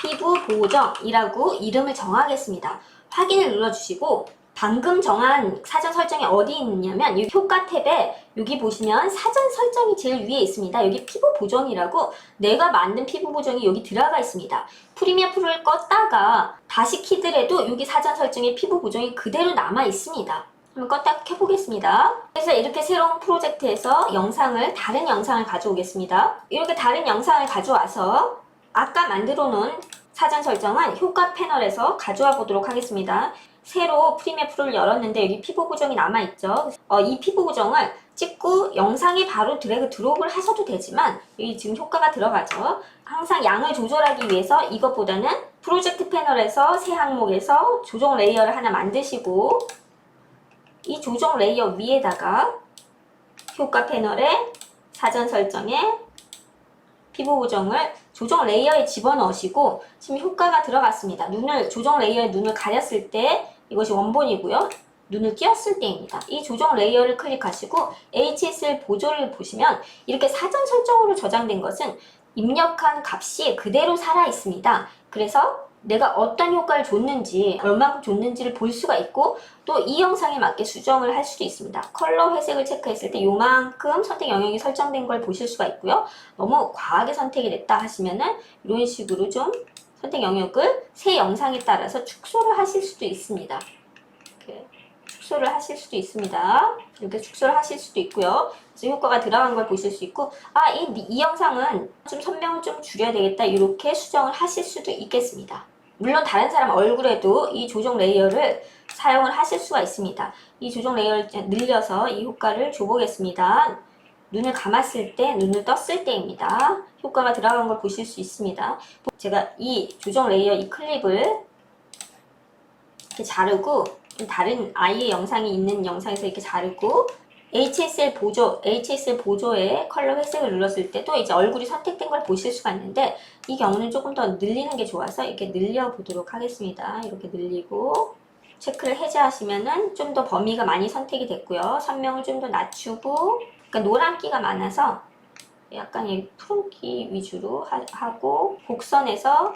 피부 보정이라고 이름을 정하겠습니다. 확인을 눌러주시고 방금 정한 사전 설정이 어디 있느냐면 이 효과 탭에 여기 보시면 사전 설정이 제일 위에 있습니다. 여기 피부 보정이라고 내가 만든 피부 보정이 여기 들어가 있습니다. 프리미어 프로를 껐다가 다시 키더라도 여기 사전 설정에 피부 보정이 그대로 남아 있습니다. 한번 껐다 켜보겠습니다. 그래서 이렇게 새로운 프로젝트에서 다른 영상을 가져오겠습니다. 이렇게 다른 영상을 가져와서 아까 만들어 놓은 사전 설정은 효과 패널에서 가져와 보도록 하겠습니다. 새로 프리미어 프로를 열었는데 여기 피부 보정이 남아있죠. 이 피부 보정을 찍고 영상에 바로 드래그 드롭을 하셔도 되지만 여기 지금 효과가 들어가죠. 항상 양을 조절하기 위해서 이것보다는 프로젝트 패널에서 새 항목에서 조정 레이어를 하나 만드시고 이 조정 레이어 위에다가 효과 패널에 사전 설정에 피부 보정을 조정 레이어에 집어넣으시고 지금 효과가 들어갔습니다. 조정 레이어에 눈을 가렸을 때 이것이 원본이고요. 눈을 띄었을 때입니다. 이 조정 레이어를 클릭하시고 HSL 보조를 보시면 이렇게 사전 설정으로 저장된 것은 입력한 값이 그대로 살아 있습니다. 그래서 내가 어떤 효과를 줬는지, 얼마큼 줬는지를 볼 수가 있고 또 이 영상에 맞게 수정을 할 수도 있습니다. 컬러 회색을 체크했을 때 요만큼 선택 영역이 설정된 걸 보실 수가 있고요. 너무 과하게 선택이 됐다 하시면은 이런 식으로 좀 선택 영역을 새 영상에 따라서 축소를 하실 수도 있습니다. 이렇게 축소를 하실 수도 있습니다. 이렇게 축소를 하실 수도 있고요. 그래서 효과가 들어간 걸 보실 수 있고 이 영상은 좀 선명을 좀 줄여야 되겠다 이렇게 수정을 하실 수도 있겠습니다. 물론 다른 사람 얼굴에도 이 조정 레이어를 사용을 하실 수가 있습니다. 이 조정 레이어를 늘려서 이 효과를 줘보겠습니다. 눈을 감았을 때, 눈을 떴을 때입니다. 효과가 들어간 걸 보실 수 있습니다. 제가 이 조정 레이어 이 클립을 이렇게 자르고 다른 아이의 영상이 있는 영상에서 이렇게 자르고 HSL 보조에 컬러 회색을 눌렀을 때도 이제 얼굴이 선택된 걸 보실 수가 있는데 이 경우는 조금 더 늘리는 게 좋아서 이렇게 늘려 보도록 하겠습니다. 이렇게 늘리고 체크를 해제하시면은 좀 더 범위가 많이 선택이 됐고요. 선명을 좀 더 낮추고 그러니까 노란기가 많아서 약간 이 푸른기 위주로 하고 곡선에서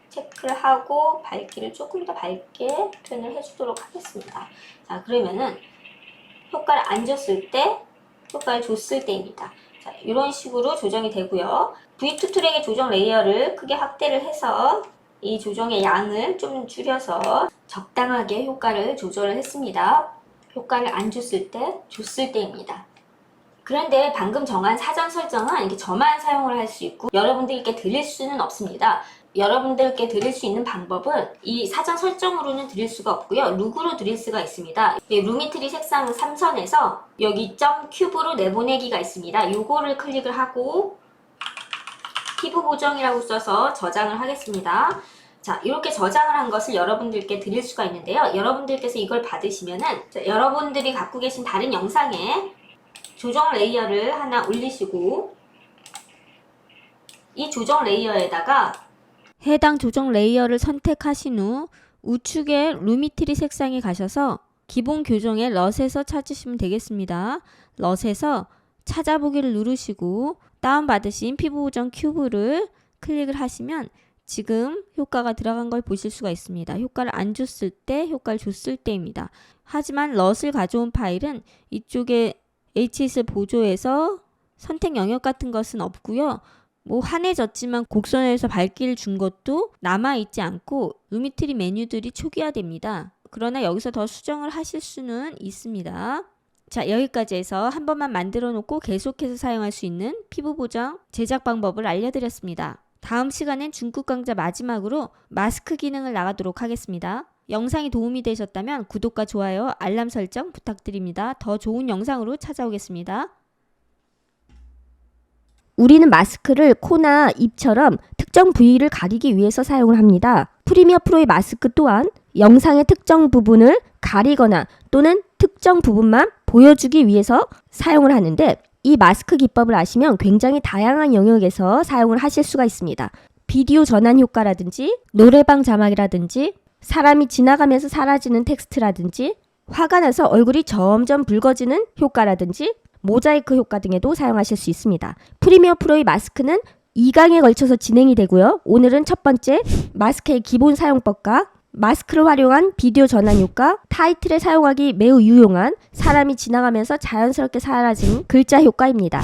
체크를 하고 밝기를 조금 더 밝게 표현을 해주도록 하겠습니다. 자, 그러면은 효과를 안 줬을 때, 효과를 줬을 때입니다. 자, 이런 식으로 조정이 되고요. V2 트랙의 조정 레이어를 크게 확대를 해서 이 조정의 양을 좀 줄여서 적당하게 효과를 조절을 했습니다. 효과를 안 줬을 때, 줬을 때입니다. 그런데 방금 정한 사전 설정은 이렇게 저만 사용을 할 수 있고 여러분들께 드릴 수는 없습니다. 여러분들께 드릴 수 있는 방법은 이 사전 설정으로는 드릴 수가 없고요. 룩으로 드릴 수가 있습니다. 루미트리 색상 3선에서 여기 점 큐브로 내보내기가 있습니다. 요거를 클릭을 하고 피부 보정이라고 써서 저장을 하겠습니다. 자, 이렇게 저장을 한 것을 여러분들께 드릴 수가 있는데요. 여러분들께서 이걸 받으시면은 여러분들이 갖고 계신 다른 영상에 조정 레이어를 하나 올리시고 이 조정 레이어에다가 해당 조정 레이어를 선택하신 후 우측에 루미트리 색상에 가셔서 기본 교정의 럿에서 찾으시면 되겠습니다. 럿에서 찾아보기를 누르시고 다운받으신 피부 보정 큐브를 클릭을 하시면 지금 효과가 들어간 걸 보실 수가 있습니다. 효과를 안 줬을 때, 효과를 줬을 때입니다. 하지만 럿을 가져온 파일은 이쪽에 HSL 보조에서 선택 영역 같은 것은 없고요. 환해졌지만 곡선에서 밝기를 준 것도 남아있지 않고 루미트리 메뉴들이 초기화됩니다. 그러나 여기서 더 수정을 하실 수는 있습니다. 자, 여기까지 해서 한 번만 만들어 놓고 계속해서 사용할 수 있는 피부 보정 제작 방법을 알려드렸습니다. 다음 시간엔 중국 강좌 마지막으로 마스크 기능을 나가도록 하겠습니다. 영상이 도움이 되셨다면 구독과 좋아요, 알람 설정 부탁드립니다. 더 좋은 영상으로 찾아오겠습니다. 우리는 마스크를 코나 입처럼 특정 부위를 가리기 위해서 사용을 합니다. 프리미어 프로의 마스크 또한 영상의 특정 부분을 가리거나 또는 특정 부분만 보여주기 위해서 사용을 하는데, 이 마스크 기법을 아시면 굉장히 다양한 영역에서 사용을 하실 수가 있습니다. 비디오 전환 효과라든지 노래방 자막이라든지 사람이 지나가면서 사라지는 텍스트라든지 화가 나서 얼굴이 점점 붉어지는 효과라든지 모자이크 효과 등에도 사용하실 수 있습니다. 프리미어 프로의 마스크는 2강에 걸쳐서 진행이 되고요. 오늘은 첫 번째, 마스크의 기본 사용법과 마스크를 활용한 비디오 전환 효과, 타이틀에 사용하기 매우 유용한 사람이 지나가면서 자연스럽게 사라지는 글자 효과입니다.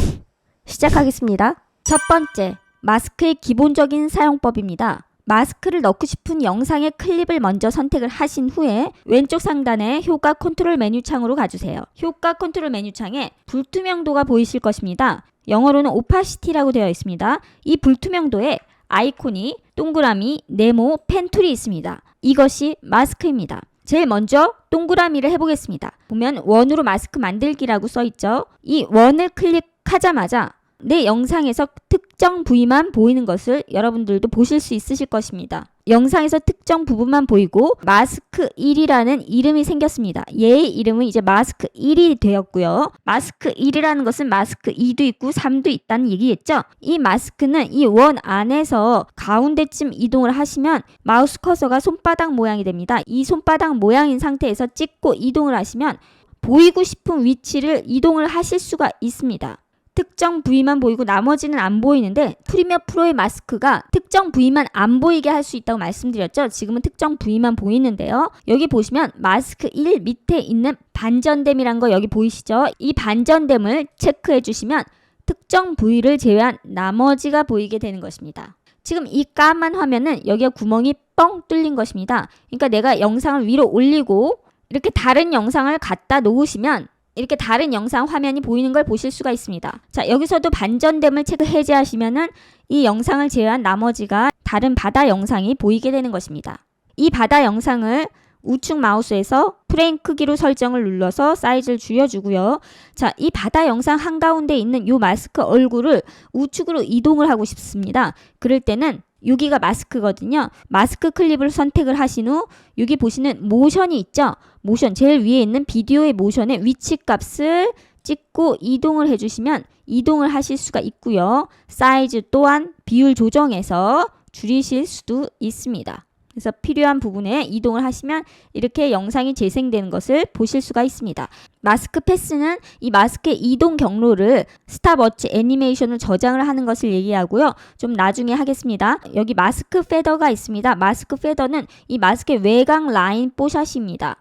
시작하겠습니다. 첫 번째, 마스크의 기본적인 사용법입니다. 마스크를 넣고 싶은 영상의 클립을 먼저 선택을 하신 후에 왼쪽 상단에 효과 컨트롤 메뉴 창으로 가주세요. 효과 컨트롤 메뉴 창에 불투명도가 보이실 것입니다. 영어로는 오파시티라고 되어 있습니다. 이 불투명도에 아이콘이 동그라미, 네모, 펜 툴이 있습니다. 이것이 마스크입니다. 제일 먼저 동그라미를 해보겠습니다. 보면 원으로 마스크 만들기라고 써있죠. 이 원을 클릭하자마자 내 영상에서 특정 부위만 보이는 것을 여러분들도 보실 수 있으실 것입니다. 영상에서 특정 부분만 보이고 마스크 1이라는 이름이 생겼습니다. 얘의 이름은 이제 마스크 1이 되었고요. 마스크 1이라는 것은 마스크 2도 있고 3도 있다는 얘기겠죠. 이 마스크는 이 원 안에서 가운데쯤 이동을 하시면 마우스 커서가 손바닥 모양이 됩니다. 이 손바닥 모양인 상태에서 찍고 이동을 하시면 보이고 싶은 위치를 이동을 하실 수가 있습니다. 특정 부위만 보이고 나머지는 안 보이는데, 프리미어 프로의 마스크가 특정 부위만 안 보이게 할 수 있다고 말씀드렸죠. 지금은 특정 부위만 보이는데요. 여기 보시면 마스크 1 밑에 있는 반전됨이란 거 여기 보이시죠? 이 반전됨을 체크해 주시면 특정 부위를 제외한 나머지가 보이게 되는 것입니다. 지금 이 까만 화면은 여기에 구멍이 뻥 뚫린 것입니다. 그러니까 내가 영상을 위로 올리고 이렇게 다른 영상을 갖다 놓으시면 이렇게 다른 영상 화면이 보이는 걸 보실 수가 있습니다. 자, 여기서도 반전됨을 체크 해제하시면은 이 영상을 제외한 나머지가 다른 바다 영상이 보이게 되는 것입니다. 이 바다 영상을 우측 마우스에서 프레임 크기로 설정을 눌러서 사이즈를 줄여주고요. 자, 이 바다 영상 한가운데 있는 이 마스크 얼굴을 우측으로 이동을 하고 싶습니다. 그럴 때는 여기가 마스크거든요. 마스크 클립을 선택을 하신 후 여기 보시는 모션이 있죠. 모션 제일 위에 있는 비디오의 모션의 위치 값을 찍고 이동을 해주시면 이동을 하실 수가 있고요. 사이즈 또한 비율 조정해서 줄이실 수도 있습니다. 그래서 필요한 부분에 이동을 하시면 이렇게 영상이 재생되는 것을 보실 수가 있습니다. 마스크 패스는 이 마스크의 이동 경로를 스탑워치 애니메이션을 저장을 하는 것을 얘기하고요. 좀 나중에 하겠습니다. 여기 마스크 페더가 있습니다. 마스크 페더는 이 마스크의 외곽 라인 뽀샷입니다.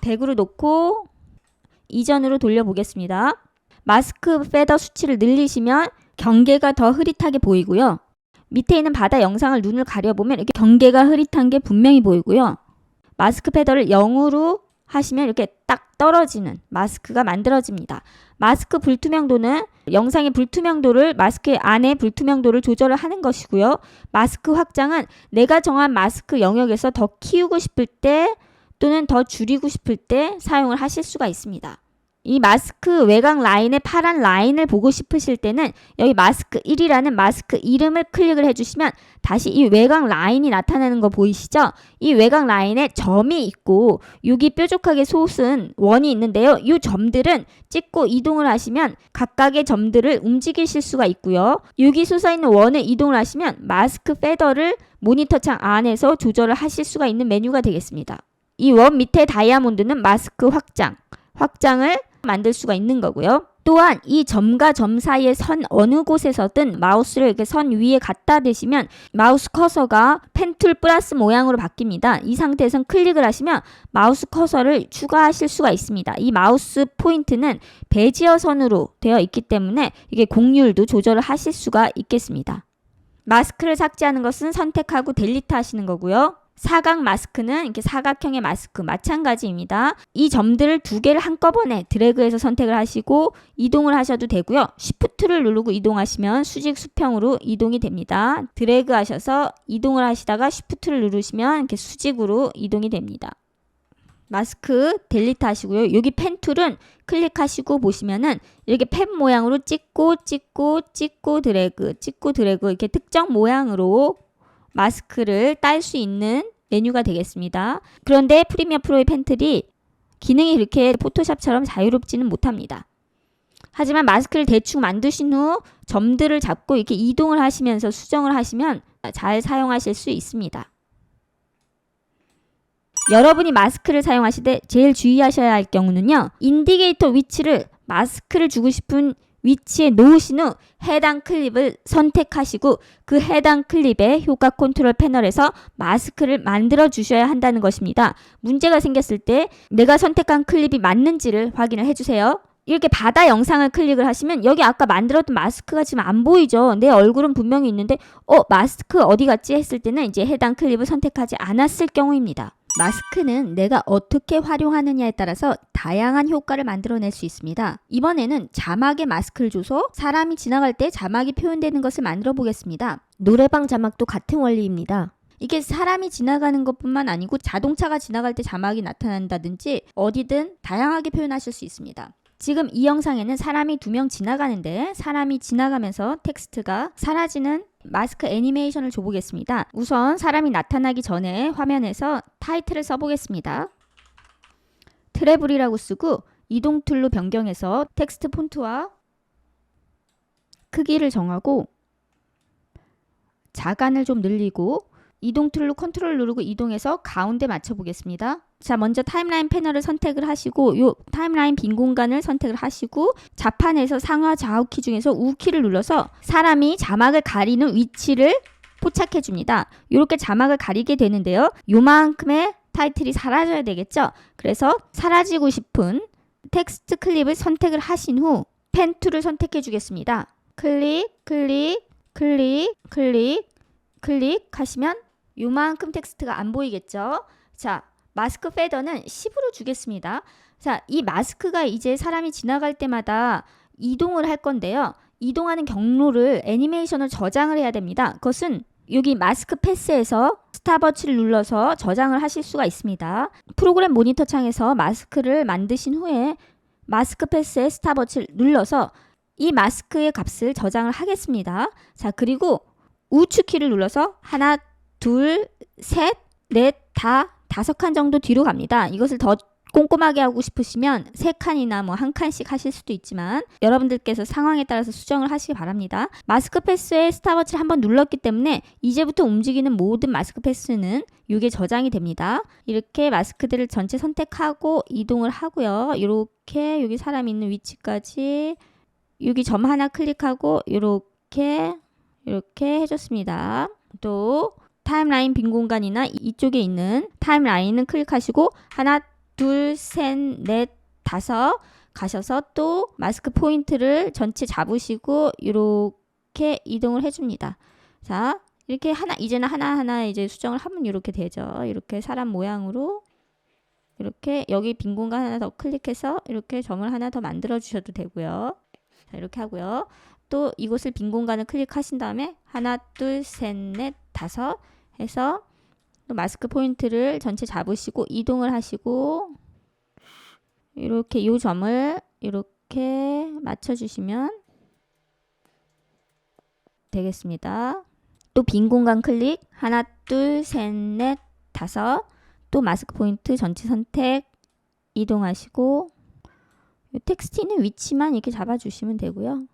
100으로 놓고 이전으로 돌려보겠습니다. 마스크 페더 수치를 늘리시면 경계가 더 흐릿하게 보이고요. 밑에 있는 바다 영상을 눈을 가려보면 이렇게 경계가 흐릿한 게 분명히 보이고요. 마스크 패더를 0으로 하시면 이렇게 딱 떨어지는 마스크가 만들어집니다. 마스크 불투명도는 영상의 불투명도를 마스크 안에 불투명도를 조절을 하는 것이고요. 마스크 확장은 내가 정한 마스크 영역에서 더 키우고 싶을 때 또는 더 줄이고 싶을 때 사용을 하실 수가 있습니다. 이 마스크 외곽 라인의 파란 라인을 보고 싶으실 때는 여기 마스크 1이라는 마스크 이름을 클릭을 해주시면 다시 이 외곽 라인이 나타나는 거 보이시죠? 이 외곽 라인에 점이 있고 여기 뾰족하게 솟은 원이 있는데요. 이 점들은 찍고 이동을 하시면 각각의 점들을 움직이실 수가 있고요. 여기 솟아있는 원에 이동을 하시면 마스크 페더를 모니터 창 안에서 조절을 하실 수가 있는 메뉴가 되겠습니다. 이 원 밑에 다이아몬드는 마스크 확장을 만들 수가 있는 거고요. 또한 이 점과 점 사이의 선 어느 곳에서든 마우스를 이렇게 선 위에 갖다 대시면 마우스 커서가 펜툴 플러스 모양으로 바뀝니다. 이 상태에선 클릭을 하시면 마우스 커서를 추가하실 수가 있습니다. 이 마우스 포인트는 베지어 선으로 되어 있기 때문에 이게 곡률도 조절을 하실 수가 있겠습니다. 마스크를 삭제하는 것은 선택하고 델리트 하시는 거고요. 사각 마스크는 이렇게 사각형의 마스크 마찬가지입니다. 이 점들을 두 개를 한꺼번에 드래그해서 선택을 하시고 이동을 하셔도 되고요. Shift를 누르고 이동하시면 수직 수평으로 이동이 됩니다. 드래그 하셔서 이동을 하시다가 Shift를 누르시면 이렇게 수직으로 이동이 됩니다. 마스크 델리트 하시고요. 여기 펜 툴은 클릭하시고 보시면은 이렇게 펜 모양으로 찍고 드래그 이렇게 특정 모양으로 마스크를 딸 수 있는 메뉴가 되겠습니다. 그런데 프리미어 프로의 펜틀이 기능이 그렇게 포토샵처럼 자유롭지는 못합니다. 하지만 마스크를 대충 만드신 후 점들을 잡고 이렇게 이동을 하시면서 수정을 하시면 잘 사용하실 수 있습니다. 여러분이 마스크를 사용하실 때 제일 주의하셔야 할 경우는요. 인디게이터 위치를 마스크를 주고 싶은 위치에 놓으신 후 해당 클립을 선택하시고 그 해당 클립의 효과 컨트롤 패널에서 마스크를 만들어 주셔야 한다는 것입니다. 문제가 생겼을 때 내가 선택한 클립이 맞는지를 확인을 해주세요. 이렇게 바다 영상을 클릭을 하시면 여기 아까 만들었던 마스크가 지금 안 보이죠. 내 얼굴은 분명히 있는데 마스크 어디 갔지 했을 때는 이제 해당 클립을 선택하지 않았을 경우입니다. 마스크는 내가 어떻게 활용하느냐에 따라서 다양한 효과를 만들어낼 수 있습니다. 이번에는 자막에 마스크를 줘서 사람이 지나갈 때 자막이 표현되는 것을 만들어 보겠습니다. 노래방 자막도 같은 원리입니다. 이게 사람이 지나가는 것뿐만 아니고 자동차가 지나갈 때 자막이 나타난다든지 어디든 다양하게 표현하실 수 있습니다. 지금 이 영상에는 사람이 2명 지나가는데 사람이 지나가면서 텍스트가 사라지는 마스크 애니메이션을 줘보겠습니다. 우선 사람이 나타나기 전에 화면에서 타이틀을 써보겠습니다. 트래블이라고 쓰고 이동 툴로 변경해서 텍스트 폰트와 크기를 정하고 자간을 좀 늘리고 이동 툴로 컨트롤 누르고 이동해서 가운데 맞춰 보겠습니다. 자, 먼저 타임라인 패널을 선택을 하시고 요 타임라인 빈 공간을 선택을 하시고 좌판에서 상하 좌우 키 중에서 우키를 눌러서 사람이 자막을 가리는 위치를 포착해 줍니다. 이렇게 자막을 가리게 되는데요. 요만큼의 타이틀이 사라져야 되겠죠. 그래서 사라지고 싶은 텍스트 클립을 선택을 하신 후 펜 툴을 선택해 주겠습니다. 클릭 하시면 요만큼 텍스트가 안 보이겠죠. 자, 마스크 패더는 10으로 주겠습니다. 자, 이 마스크가 이제 사람이 지나갈 때마다 이동을 할 건데요. 이동하는 경로를 애니메이션을 저장을 해야 됩니다. 그것은 여기 마스크 패스에서 스탑워치를 눌러서 저장을 하실 수가 있습니다. 프로그램 모니터 창에서 마스크를 만드신 후에 마스크 패스에 스탑워치를 눌러서 이 마스크의 값을 저장을 하겠습니다. 자, 그리고 우측 키를 눌러서 하나, 둘, 셋, 넷, 다섯 칸 정도 뒤로 갑니다. 이것을 더 꼼꼼하게 하고 싶으시면 3칸이나 뭐 1칸씩 하실 수도 있지만 여러분들께서 상황에 따라서 수정을 하시기 바랍니다. 마스크 패스에 스탑워치를 한번 눌렀기 때문에 이제부터 움직이는 모든 마스크 패스는 이게 저장이 됩니다. 이렇게 마스크들을 전체 선택하고 이동을 하고요. 이렇게 여기 사람 있는 위치까지 여기 점 하나 클릭하고 이렇게 해줬습니다. 또 타임라인 빈 공간이나 이쪽에 있는 타임라인은 클릭하시고 하나, 둘, 셋, 넷, 다섯 가셔서 또 마스크 포인트를 전체 잡으시고 이렇게 이동을 해줍니다. 자, 이렇게 이제는 하나하나 이제 수정을 하면 이렇게 되죠. 이렇게 사람 모양으로 이렇게 여기 빈 공간 하나 더 클릭해서 이렇게 점을 하나 더 만들어 주셔도 되고요. 자, 이렇게 하고요. 또 이곳을 빈 공간을 클릭하신 다음에 하나, 둘, 셋, 넷, 다섯 해서 또 마스크 포인트를 전체 잡으시고 이동을 하시고 이렇게 이 점을 이렇게 맞춰주시면 되겠습니다. 또 빈 공간 클릭 하나, 둘, 셋, 넷, 다섯 또 마스크 포인트 전체 선택 이동하시고 텍스트 있는 위치만 이렇게 잡아주시면 되고요.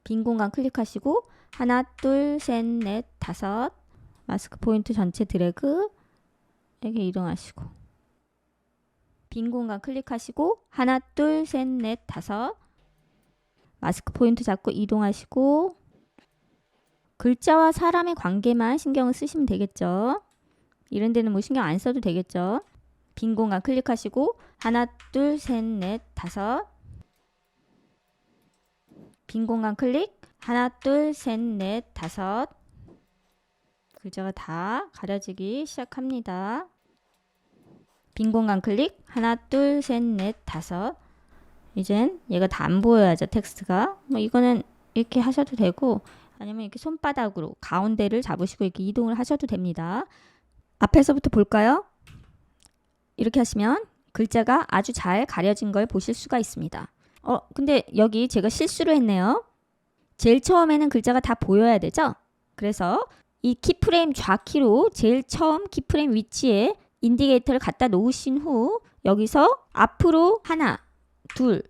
빈 공간 클릭하시고 하나, 둘, 셋, 넷, 다섯 마스크 포인트 전체 드래그 이렇게 이동하시고 빈 공간 클릭하시고 하나, 둘, 셋, 넷, 다섯 마스크 포인트 잡고 이동하시고 글자와 사람의 관계만 신경을 쓰시면 되겠죠. 이런 데는 뭐 신경 안 써도 되겠죠. 빈 공간 클릭하시고 하나, 둘, 셋, 넷, 다섯 빈 공간 클릭 하나, 둘, 셋, 넷, 다섯 글자가 다 가려지기 시작합니다. 빈 공간 클릭. 하나, 둘, 셋, 넷, 다섯. 이젠 얘가 다 안 보여야죠, 텍스트가. 뭐 이거는 이렇게 하셔도 되고, 아니면 이렇게 손바닥으로 가운데를 잡으시고 이렇게 이동을 하셔도 됩니다. 앞에서부터 볼까요? 이렇게 하시면 글자가 아주 잘 가려진 걸 보실 수가 있습니다. 근데 여기 제가 실수를 했네요. 제일 처음에는 글자가 다 보여야 되죠? 그래서 이 키프레임 좌키로 제일 처음 키프레임 위치에 인디게이터를 갖다 놓으신 후 여기서 앞으로 하나, 둘,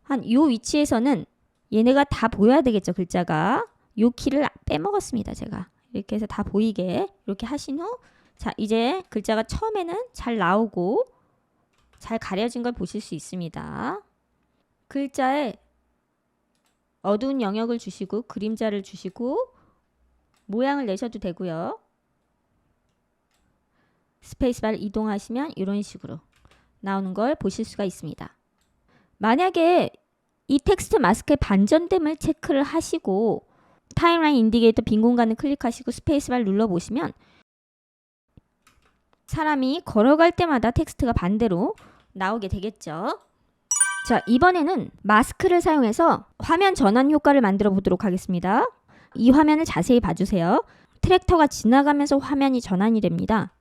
한 요 위치에서는 얘네가 다 보여야 되겠죠, 글자가. 요 키를 빼먹었습니다, 제가. 이렇게 해서 다 보이게 이렇게 하신 후, 자, 이제 글자가 처음에는 잘 나오고 잘 가려진 걸 보실 수 있습니다. 글자에 어두운 영역을 주시고 그림자를 주시고 모양을 내셔도 되고요. 스페이스바를 이동하시면 이런 식으로 나오는 걸 보실 수가 있습니다. 만약에 이 텍스트 마스크의 반전됨을 체크를 하시고 타임라인 인디게이터 빈 공간을 클릭하시고 스페이스바를 눌러보시면 사람이 걸어갈 때마다 텍스트가 반대로 나오게 되겠죠. 자, 이번에는 마스크를 사용해서 화면 전환 효과를 만들어 보도록 하겠습니다. 이 화면을 자세히 봐주세요. 트랙터가 지나가면서 화면이 전환이 됩니다.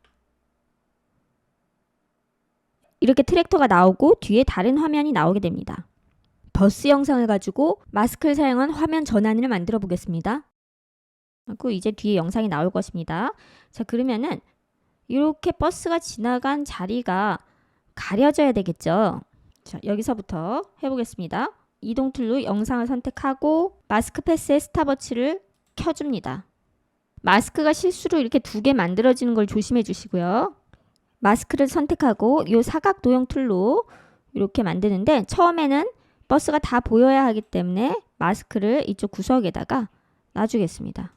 이렇게 트랙터가 나오고 뒤에 다른 화면이 나오게 됩니다. 버스 영상을 가지고 마스크를 사용한 화면 전환을 만들어 보겠습니다. 그리고 이제 뒤에 영상이 나올 것입니다. 자, 그러면은 이렇게 버스가 지나간 자리가 가려져야 되겠죠. 자, 여기서부터 해보겠습니다. 이동 툴로 영상을 선택하고 마스크 패스의 스탑워치를 켜줍니다. 마스크가 실수로 이렇게 두 개 만들어지는 걸 조심해 주시고요. 마스크를 선택하고 이 사각 도형 툴로 이렇게 만드는데 처음에는 버스가 다 보여야 하기 때문에 마스크를 이쪽 구석에다가 놔주겠습니다.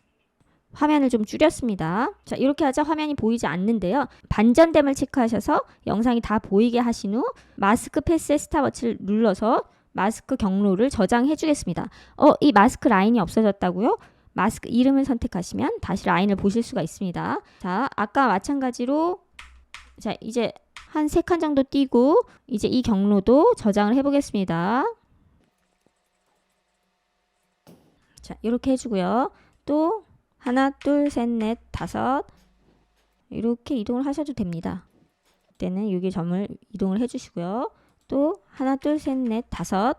화면을 좀 줄였습니다. 자, 이렇게 하자 화면이 보이지 않는데요. 반전됨을 체크하셔서 영상이 다 보이게 하신 후 마스크 패스의 스탑워치를 눌러서 마스크 경로를 저장해 주겠습니다. 이 마스크 라인이 없어졌다고요? 마스크 이름을 선택하시면 다시 라인을 보실 수가 있습니다. 자, 아까 마찬가지로 자, 이제 한 3칸 정도 띄고 이제 이 경로도 저장을 해 보겠습니다. 자, 이렇게 해주고요. 또 하나, 둘, 셋, 넷, 다섯 이렇게 이동을 하셔도 됩니다. 이때는 여기 점을 이동을 해주시고요. 또 하나, 둘, 셋, 넷, 다섯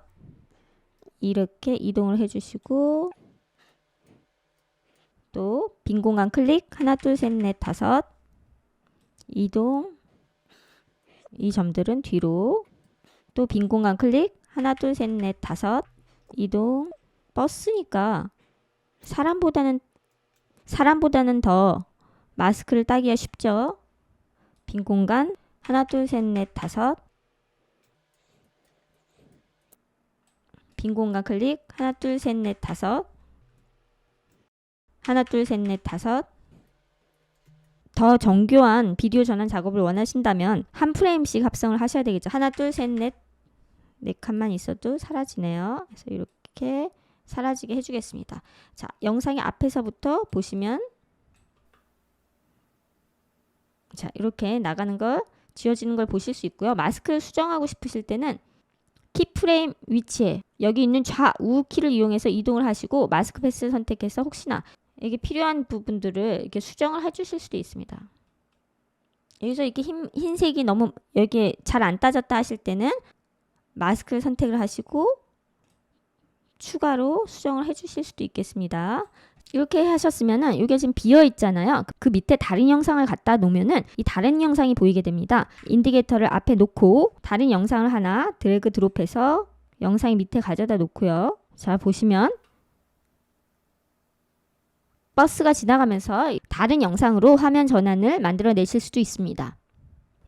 이렇게 이동을 해주시고 또 빈 공간 클릭 하나, 둘, 셋, 넷, 다섯 이동 이 점들은 뒤로 또 빈 공간 클릭 하나, 둘, 셋, 넷, 다섯 이동 버스니까 사람보다는 더 마스크를 따기가 쉽죠. 빈 공간 하나, 둘, 셋, 넷, 다섯 빈 공간 클릭 하나, 둘, 셋, 넷, 다섯 하나, 둘, 셋, 넷, 다섯 더 정교한 비디오 전환 작업을 원하신다면 한 프레임씩 합성을 하셔야 되겠죠. 하나, 둘, 셋, 넷 4칸만 있어도 사라지네요. 그래서 이렇게 사라지게 해주겠습니다. 자, 영상의 앞에서부터 보시면 자, 이렇게 나가는 걸 지워지는 걸 보실 수 있고요. 마스크를 수정하고 싶으실 때는 키프레임 위치에 여기 있는 좌우 키를 이용해서 이동을 하시고 마스크 패스를 선택해서 혹시나 이게 필요한 부분들을 이렇게 수정을 해주실 수도 있습니다. 여기서 이렇게 흰색이 너무 여기에 잘 안 따졌다 하실 때는 마스크를 선택을 하시고 추가로 수정을 해주실 수도 있겠습니다. 이렇게 하셨으면은 이게 지금 비어 있잖아요. 그 밑에 다른 영상을 갖다 놓으면은 이 다른 영상이 보이게 됩니다. 인디게이터를 앞에 놓고 다른 영상을 하나 드래그 드롭해서 영상이 밑에 가져다 놓고요. 자, 보시면 버스가 지나가면서 다른 영상으로 화면 전환을 만들어내실 수도 있습니다.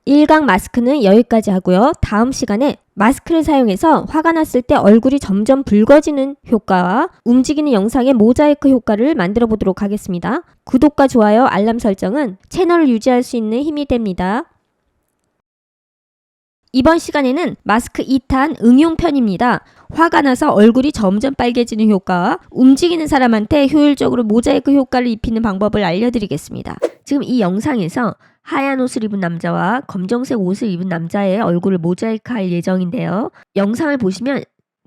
1강 마스크는 여기까지 하고요. 다음 시간에 마스크를 사용해서 화가 났을 때 얼굴이 점점 붉어지는 효과와 움직이는 영상의 모자이크 효과를 만들어 보도록 하겠습니다. 구독과 좋아요, 알람 설정은 채널을 유지할 수 있는 힘이 됩니다. 이번 시간에는 마스크 2탄 응용편입니다. 화가 나서 얼굴이 점점 빨개지는 효과, 움직이는 사람한테 효율적으로 모자이크 효과를 입히는 방법을 알려드리겠습니다. 지금 이 영상에서 하얀 옷을 입은 남자와 검정색 옷을 입은 남자의 얼굴을 모자이크할 예정인데요. 영상을 보시면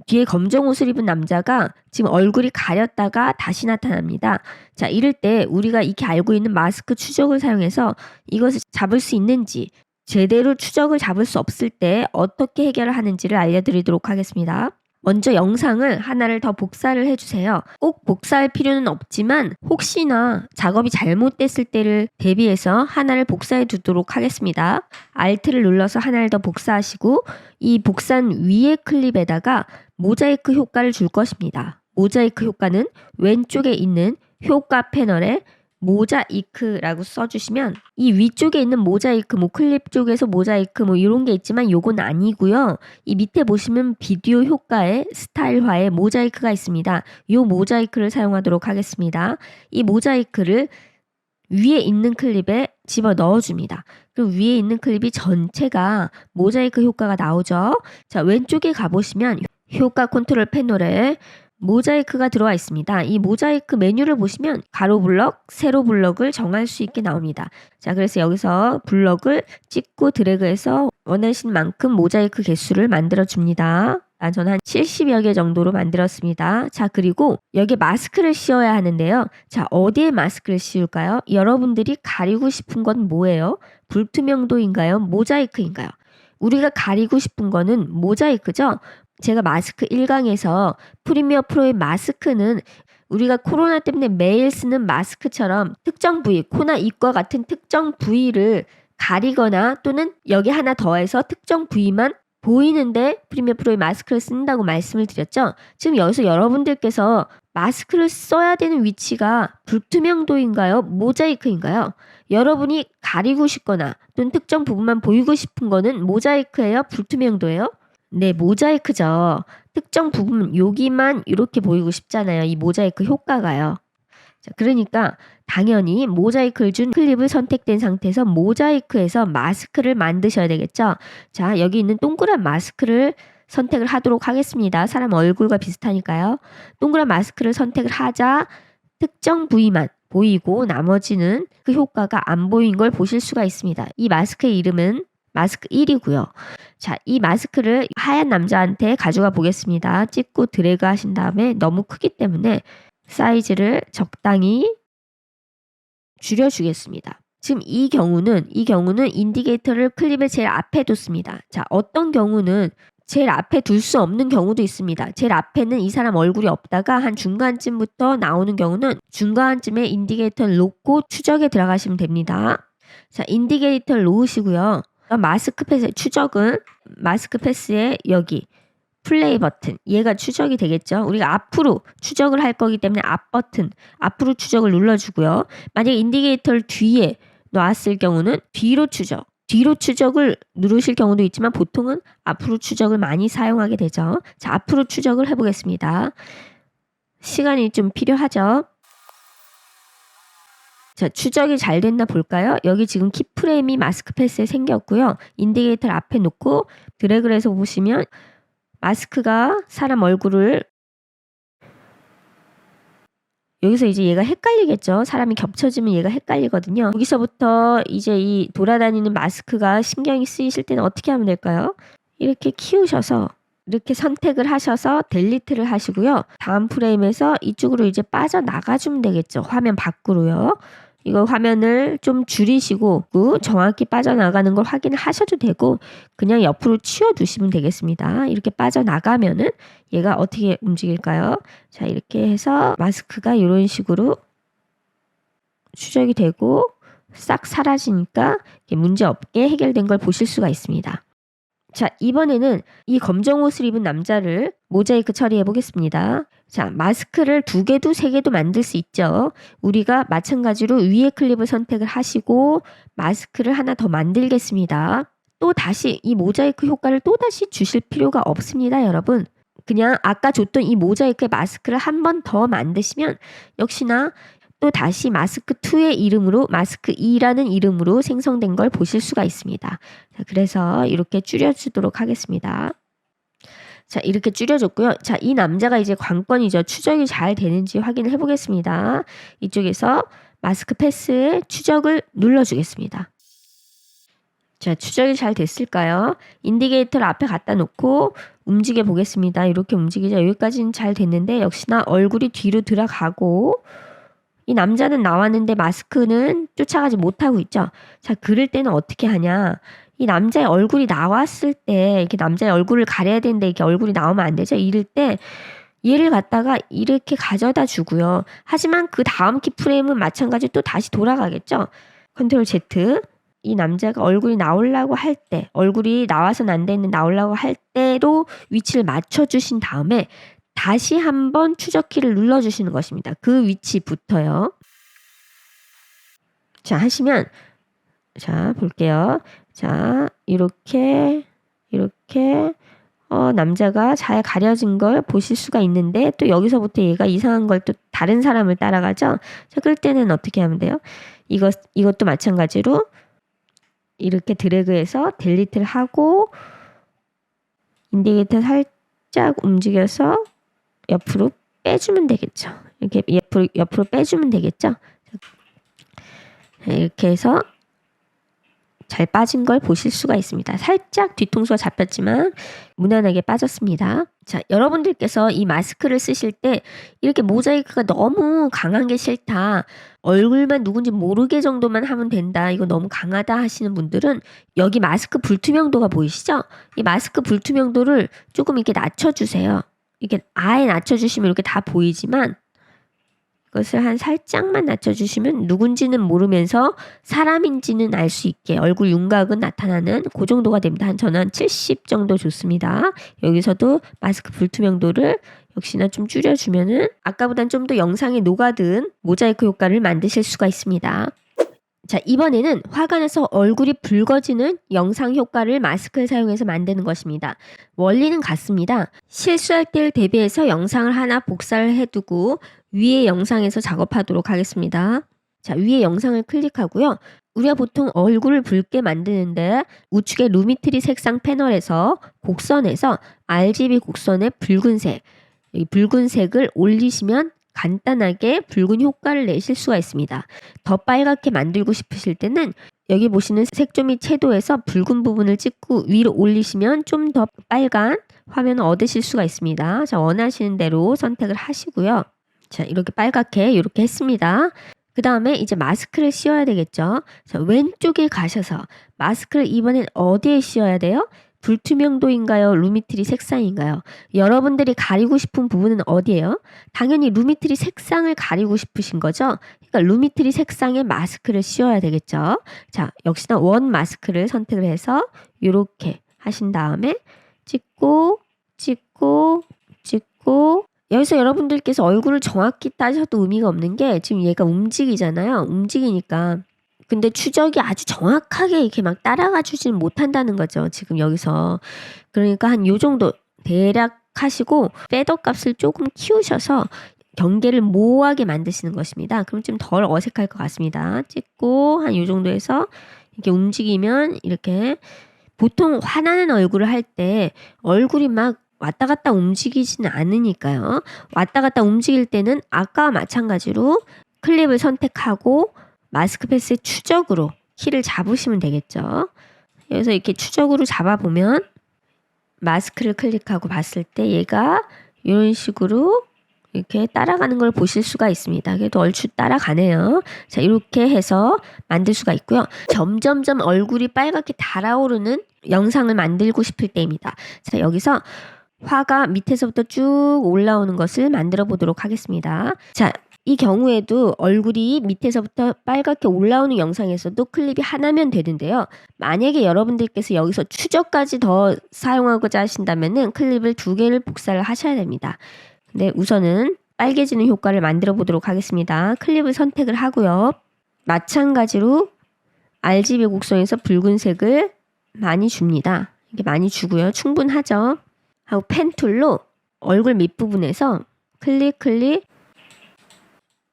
뒤에 검정 옷을 입은 남자가 지금 얼굴이 가렸다가 다시 나타납니다. 자, 이럴 때 우리가 익히 알고 있는 마스크 추적을 사용해서 이것을 잡을 수 있는지, 제대로 추적을 잡을 수 없을 때 어떻게 해결을 하는지를 알려드리도록 하겠습니다. 먼저 영상을 하나를 더 복사를 해주세요. 꼭 복사할 필요는 없지만 혹시나 작업이 잘못됐을 때를 대비해서 하나를 복사해 두도록 하겠습니다. Alt를 눌러서 하나를 더 복사하시고 이 복사한 위의 클립에다가 모자이크 효과를 줄 것입니다. 모자이크 효과는 왼쪽에 있는 효과 패널에 모자이크라고 써주시면 이 위쪽에 있는 모자이크, 클립 쪽에서 모자이크 이런 게 있지만 요건 아니고요. 이 밑에 보시면 비디오 효과의 스타일화에 모자이크가 있습니다. 요 모자이크를 사용하도록 하겠습니다. 이 모자이크를 위에 있는 클립에 집어 넣어줍니다. 그럼 위에 있는 클립이 전체가 모자이크 효과가 나오죠. 자, 왼쪽에 가보시면 효과 컨트롤 패널에 모자이크가 들어와 있습니다. 이 모자이크 메뉴를 보시면 가로 블럭, 세로 블럭을 정할 수 있게 나옵니다. 자, 그래서 여기서 블럭을 찍고 드래그해서 원하시는 만큼 모자이크 개수를 만들어 줍니다. 저는 한 70여 개 정도로 만들었습니다. 자, 그리고 여기 마스크를 씌워야 하는데요. 자, 어디에 마스크를 씌울까요? 여러분들이 가리고 싶은 건 뭐예요? 불투명도인가요? 모자이크인가요? 우리가 가리고 싶은 거는 모자이크죠? 제가 마스크 1강에서 프리미어 프로의 마스크는 우리가 코로나 때문에 매일 쓰는 마스크처럼 특정 부위, 코나 입과 같은 특정 부위를 가리거나 또는 여기 하나 더해서 특정 부위만 보이는데 프리미어 프로의 마스크를 쓴다고 말씀을 드렸죠. 지금 여기서 여러분들께서 마스크를 써야 되는 위치가 불투명도인가요? 모자이크인가요? 여러분이 가리고 싶거나 또는 특정 부분만 보이고 싶은 거는 모자이크예요? 불투명도예요? 네, 모자이크죠. 특정 부분 여기만 이렇게 보이고 싶잖아요. 이 모자이크 효과가요. 자, 그러니까 당연히 모자이크를 준 클립을 선택된 상태에서 모자이크에서 마스크를 만드셔야 되겠죠. 자, 여기 있는 동그란 마스크를 선택을 하도록 하겠습니다. 사람 얼굴과 비슷하니까요. 동그란 마스크를 선택을 하자 특정 부위만 보이고 나머지는 그 효과가 안 보인 걸 보실 수가 있습니다. 이 마스크의 이름은 마스크 1이고요. 자, 이 마스크를 하얀 남자한테 가져가 보겠습니다. 찍고 드래그 하신 다음에 너무 크기 때문에 사이즈를 적당히 줄여주겠습니다. 지금 이 경우는 인디케이터를 클립의 제일 앞에 뒀습니다. 자, 어떤 경우는 제일 앞에 둘 수 없는 경우도 있습니다. 제일 앞에는 이 사람 얼굴이 없다가 한 중간쯤부터 나오는 경우는 중간쯤에 인디케이터를 놓고 추적에 들어가시면 됩니다. 자, 인디케이터를 놓으시고요. 마스크 패스 추적은 마스크 패스의 여기 플레이 버튼, 얘가 추적이 되겠죠. 우리가 앞으로 추적을 할 거기 때문에 앞 버튼, 앞으로 추적을 눌러주고요. 만약에 인디케이터를 뒤에 놨을 경우는 뒤로 추적을 누르실 경우도 있지만 보통은 앞으로 추적을 많이 사용하게 되죠. 자, 앞으로 추적을 해보겠습니다. 시간이 좀 필요하죠. 자, 추적이 잘 됐나 볼까요? 여기 지금 키프레임이 마스크 패스에 생겼고요. 인디케이터를 앞에 놓고 드래그를 해서 보시면 마스크가 사람 얼굴을 여기서 이제 얘가 헷갈리겠죠. 사람이 겹쳐지면 얘가 헷갈리거든요. 여기서부터 이제 이 돌아다니는 마스크가 신경이 쓰이실 때는 어떻게 하면 될까요? 이렇게 키우셔서 이렇게 선택을 하셔서 델리트를 하시고요. 다음 프레임에서 이쪽으로 이제 빠져나가주면 되겠죠. 화면 밖으로요. 이거 화면을 좀 줄이시고 정확히 빠져나가는 걸 확인을 하셔도 되고 그냥 옆으로 치워두시면 되겠습니다. 이렇게 빠져나가면은 얘가 어떻게 움직일까요? 자, 이렇게 해서 마스크가 이런 식으로 추적이 되고 싹 사라지니까 문제 없게 해결된 걸 보실 수가 있습니다. 자, 이번에는 이 검정 옷을 입은 남자를 모자이크 처리해 보겠습니다. 자, 마스크를 2개도 3개도 만들 수 있죠. 우리가 마찬가지로 위에 클립을 선택을 하시고 마스크를 하나 더 만들겠습니다. 또 다시 이 모자이크 효과를 또 다시 주실 필요가 없습니다, 여러분. 그냥 아까 줬던 이 모자이크의 마스크를 한 번 더 만드시면 역시나 또 다시 마스크 2의 이름으로 마스크 2라는 이름으로 생성된 걸 보실 수가 있습니다. 자, 그래서 이렇게 줄여주도록 하겠습니다. 자, 이렇게 줄여줬고요. 자, 이 남자가 이제 관건이죠. 추적이 잘 되는지 확인을 해보겠습니다. 이쪽에서 마스크 패스에 추적을 눌러주겠습니다. 자, 추적이 잘 됐을까요? 인디게이터를 앞에 갖다 놓고 움직여 보겠습니다. 이렇게 움직이죠. 여기까지는 잘 됐는데 역시나 얼굴이 뒤로 들어가고 이 남자는 나왔는데 마스크는 쫓아가지 못하고 있죠. 자, 그럴 때는 어떻게 하냐? 이 남자의 얼굴이 나왔을 때 이렇게 남자의 얼굴을 가려야 되는데 이렇게 얼굴이 나오면 안 되죠. 이럴 때 얘를 갖다가 이렇게 가져다 주고요. 하지만 그 다음 키프레임은 마찬가지로 또 다시 돌아가겠죠. 컨트롤 Z. 이 남자가 얼굴이 나오려고 할 때, 얼굴이 나와서는 안 되는 나오려고 할 때로 위치를 맞춰주신 다음에 다시 한번 추적키를 눌러주시는 것입니다. 그 위치부터요. 자, 하시면 자, 볼게요. 자, 이렇게 남자가 잘 가려진 걸 보실 수가 있는데 또 여기서부터 얘가 이상한 걸 또 다른 사람을 따라가죠. 자, 그럴 때는 어떻게 하면 돼요? 이것도 마찬가지로 이렇게 드래그해서 델리트를 하고 인디게이터 살짝 움직여서 옆으로 빼주면 되겠죠. 이렇게 옆으로 빼주면 되겠죠. 이렇게 해서 잘 빠진 걸 보실 수가 있습니다. 살짝 뒤통수가 잡혔지만 무난하게 빠졌습니다. 자, 여러분들께서 이 마스크를 쓰실 때 이렇게 모자이크가 너무 강한 게 싫다. 얼굴만 누군지 모르게 정도만 하면 된다. 이거 너무 강하다 하시는 분들은 여기 마스크 불투명도가 보이시죠? 이 마스크 불투명도를 조금 이렇게 낮춰주세요. 이렇게 아예 낮춰주시면 이렇게 다 보이지만 그것을 한 살짝만 낮춰주시면 누군지는 모르면서 사람인지는 알 수 있게 얼굴 윤곽은 나타나는 그 정도가 됩니다. 저는 한 70 정도 좋습니다. 여기서도 마스크 불투명도를 역시나 좀 줄여주면은 아까보단 좀 더 영상에 녹아든 모자이크 효과를 만드실 수가 있습니다. 자, 이번에는 화가 나서 얼굴이 붉어지는 영상 효과를 마스크를 사용해서 만드는 것입니다. 원리는 같습니다. 실수할 때를 대비해서 영상을 하나 복사를 해두고 위에 영상에서 작업하도록 하겠습니다. 자, 위에 영상을 클릭하고요. 우리가 보통 얼굴을 붉게 만드는데 우측의 루미트리 색상 패널에서 곡선에서 RGB 곡선의 붉은색, 이 붉은색을 올리시면 간단하게 붉은 효과를 내실 수가 있습니다. 더 빨갛게 만들고 싶으실 때는 여기 보시는 색조 및 채도에서 붉은 부분을 찍고 위로 올리시면 좀 더 빨간 화면을 얻으실 수가 있습니다. 자, 원하시는 대로 선택을 하시고요. 자, 이렇게 빨갛게 이렇게 했습니다. 그 다음에 이제 마스크를 씌워야 되겠죠. 자, 왼쪽에 가셔서 마스크를 이번엔 어디에 씌워야 돼요? 불투명도인가요? 루미트리 색상인가요? 여러분들이 가리고 싶은 부분은 어디예요? 당연히 루미트리 색상을 가리고 싶으신 거죠? 그러니까 루미트리 색상의 마스크를 씌워야 되겠죠? 자, 역시나 원 마스크를 선택을 해서 이렇게 하신 다음에 찍고 여기서 여러분들께서 얼굴을 정확히 따셔도 의미가 없는 게 지금 얘가 움직이잖아요. 움직이니까 근데 추적이 아주 정확하게 이렇게 막 따라가 주지는 못한다는 거죠. 지금 여기서. 그러니까 한 요 정도 대략 하시고 패더 값을 조금 키우셔서 경계를 모호하게 만드시는 것입니다. 그럼 좀 덜 어색할 것 같습니다. 찍고 한 요 정도에서 이렇게 움직이면 이렇게 보통 화나는 얼굴을 할 때 얼굴이 막 왔다 갔다 움직이지는 않으니까요. 왔다 갔다 움직일 때는 아까와 마찬가지로 클립을 선택하고 마스크 패스의 추적으로 키를 잡으시면 되겠죠. 여기서 이렇게 추적으로 잡아보면 마스크를 클릭하고 봤을 때 얘가 이런 식으로 이렇게 따라가는 걸 보실 수가 있습니다. 그래도 얼추 따라가네요. 자, 이렇게 해서 만들 수가 있고요. 점점점 얼굴이 빨갛게 달아오르는 영상을 만들고 싶을 때입니다. 자, 여기서 화가 밑에서부터 쭉 올라오는 것을 만들어 보도록 하겠습니다. 자, 이 경우에도 얼굴이 밑에서부터 빨갛게 올라오는 영상에서도 클립이 하나면 되는데요. 만약에 여러분들께서 여기서 추적까지 더 사용하고자 하신다면은 클립을 2개를 복사를 하셔야 됩니다. 근데 우선은 빨개지는 효과를 만들어 보도록 하겠습니다. 클립을 선택을 하고요. 마찬가지로 RGB 곡선에서 붉은색을 많이 줍니다. 이렇게 많이 주고요. 충분하죠. 하고 펜 툴로 얼굴 밑부분에서 클릭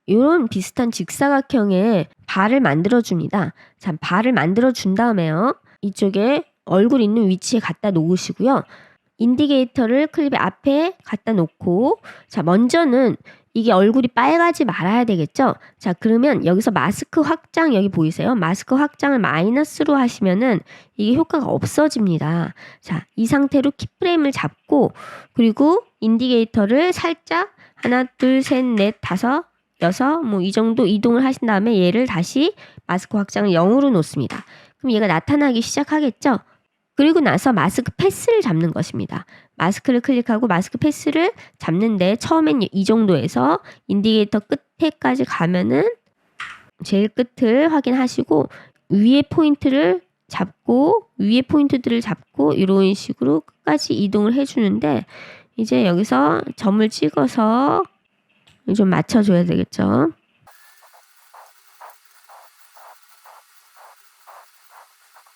이런 비슷한 직사각형의 발을 만들어줍니다. 자, 발을 만들어준 다음에요. 이쪽에 얼굴 있는 위치에 갖다 놓으시고요. 인디게이터를 클립의 앞에 갖다 놓고, 자, 먼저는 이게 얼굴이 빨가지 말아야 되겠죠? 자, 그러면 여기서 마스크 확장 여기 보이세요? 마스크 확장을 마이너스로 하시면은 이게 효과가 없어집니다. 자, 이 상태로 키프레임을 잡고, 그리고 인디게이터를 살짝 하나, 둘, 셋, 넷, 다섯, 여섯, 뭐 이 정도 이동을 하신 다음에 얘를 다시 마스크 확장을 0으로 놓습니다. 그럼 얘가 나타나기 시작하겠죠? 그리고 나서 마스크 패스를 잡는 것입니다. 마스크를 클릭하고 마스크 패스를 잡는데 처음엔 이 정도에서 인디게이터 끝에까지 가면은 제일 끝을 확인하시고 위에 포인트를 잡고 위에 포인트들을 잡고 이런 식으로 끝까지 이동을 해주는데 이제 여기서 점을 찍어서 좀 맞춰줘야 되겠죠.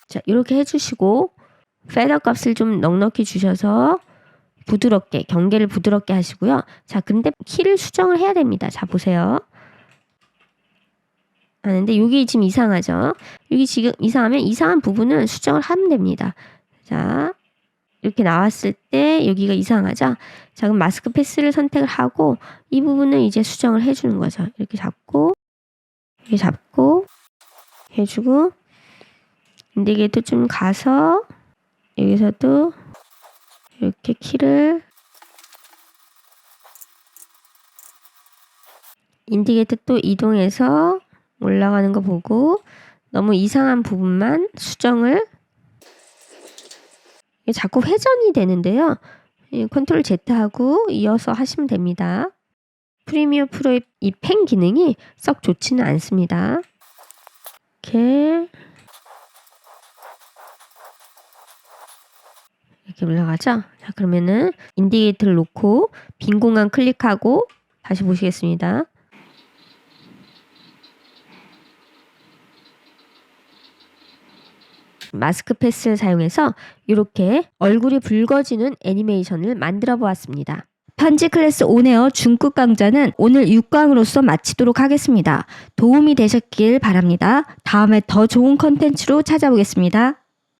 자, 이렇게 해주시고 페더 값을 좀 넉넉히 주셔서 부드럽게 경계를 부드럽게 하시고요. 자, 근데 키를 수정을 해야 됩니다. 자, 보세요. 하는데 여기 지금 이상하죠? 여기 지금 이상하면 이상한 부분은 수정을 하면 됩니다. 자, 이렇게 나왔을 때 여기가 이상하죠? 자, 그럼 마스크 패스를 선택을 하고 이 부분은 이제 수정을 해주는 거죠. 이렇게 잡고 해주고 인디게이터 좀 가서 여기서도 이렇게 키를 인디게이터 또 이동해서 올라가는 거 보고 너무 이상한 부분만 수정을 자꾸 회전이 되는데요. 컨트롤 Z하고 이어서 하시면 됩니다. 프리미어 프로의 이 펜 기능이 썩 좋지는 않습니다. 이렇게 올라가죠? 자, 그러면은 인디게이터를 놓고 빈 공간 클릭하고 다시 보시겠습니다. 마스크 패스를 사용해서 이렇게 얼굴이 붉어지는 애니메이션을 만들어 보았습니다. 편지 클래스 온에어 중급 강좌는 오늘 6강으로서 마치도록 하겠습니다. 도움이 되셨길 바랍니다. 다음에 더 좋은 컨텐츠로 찾아보겠습니다.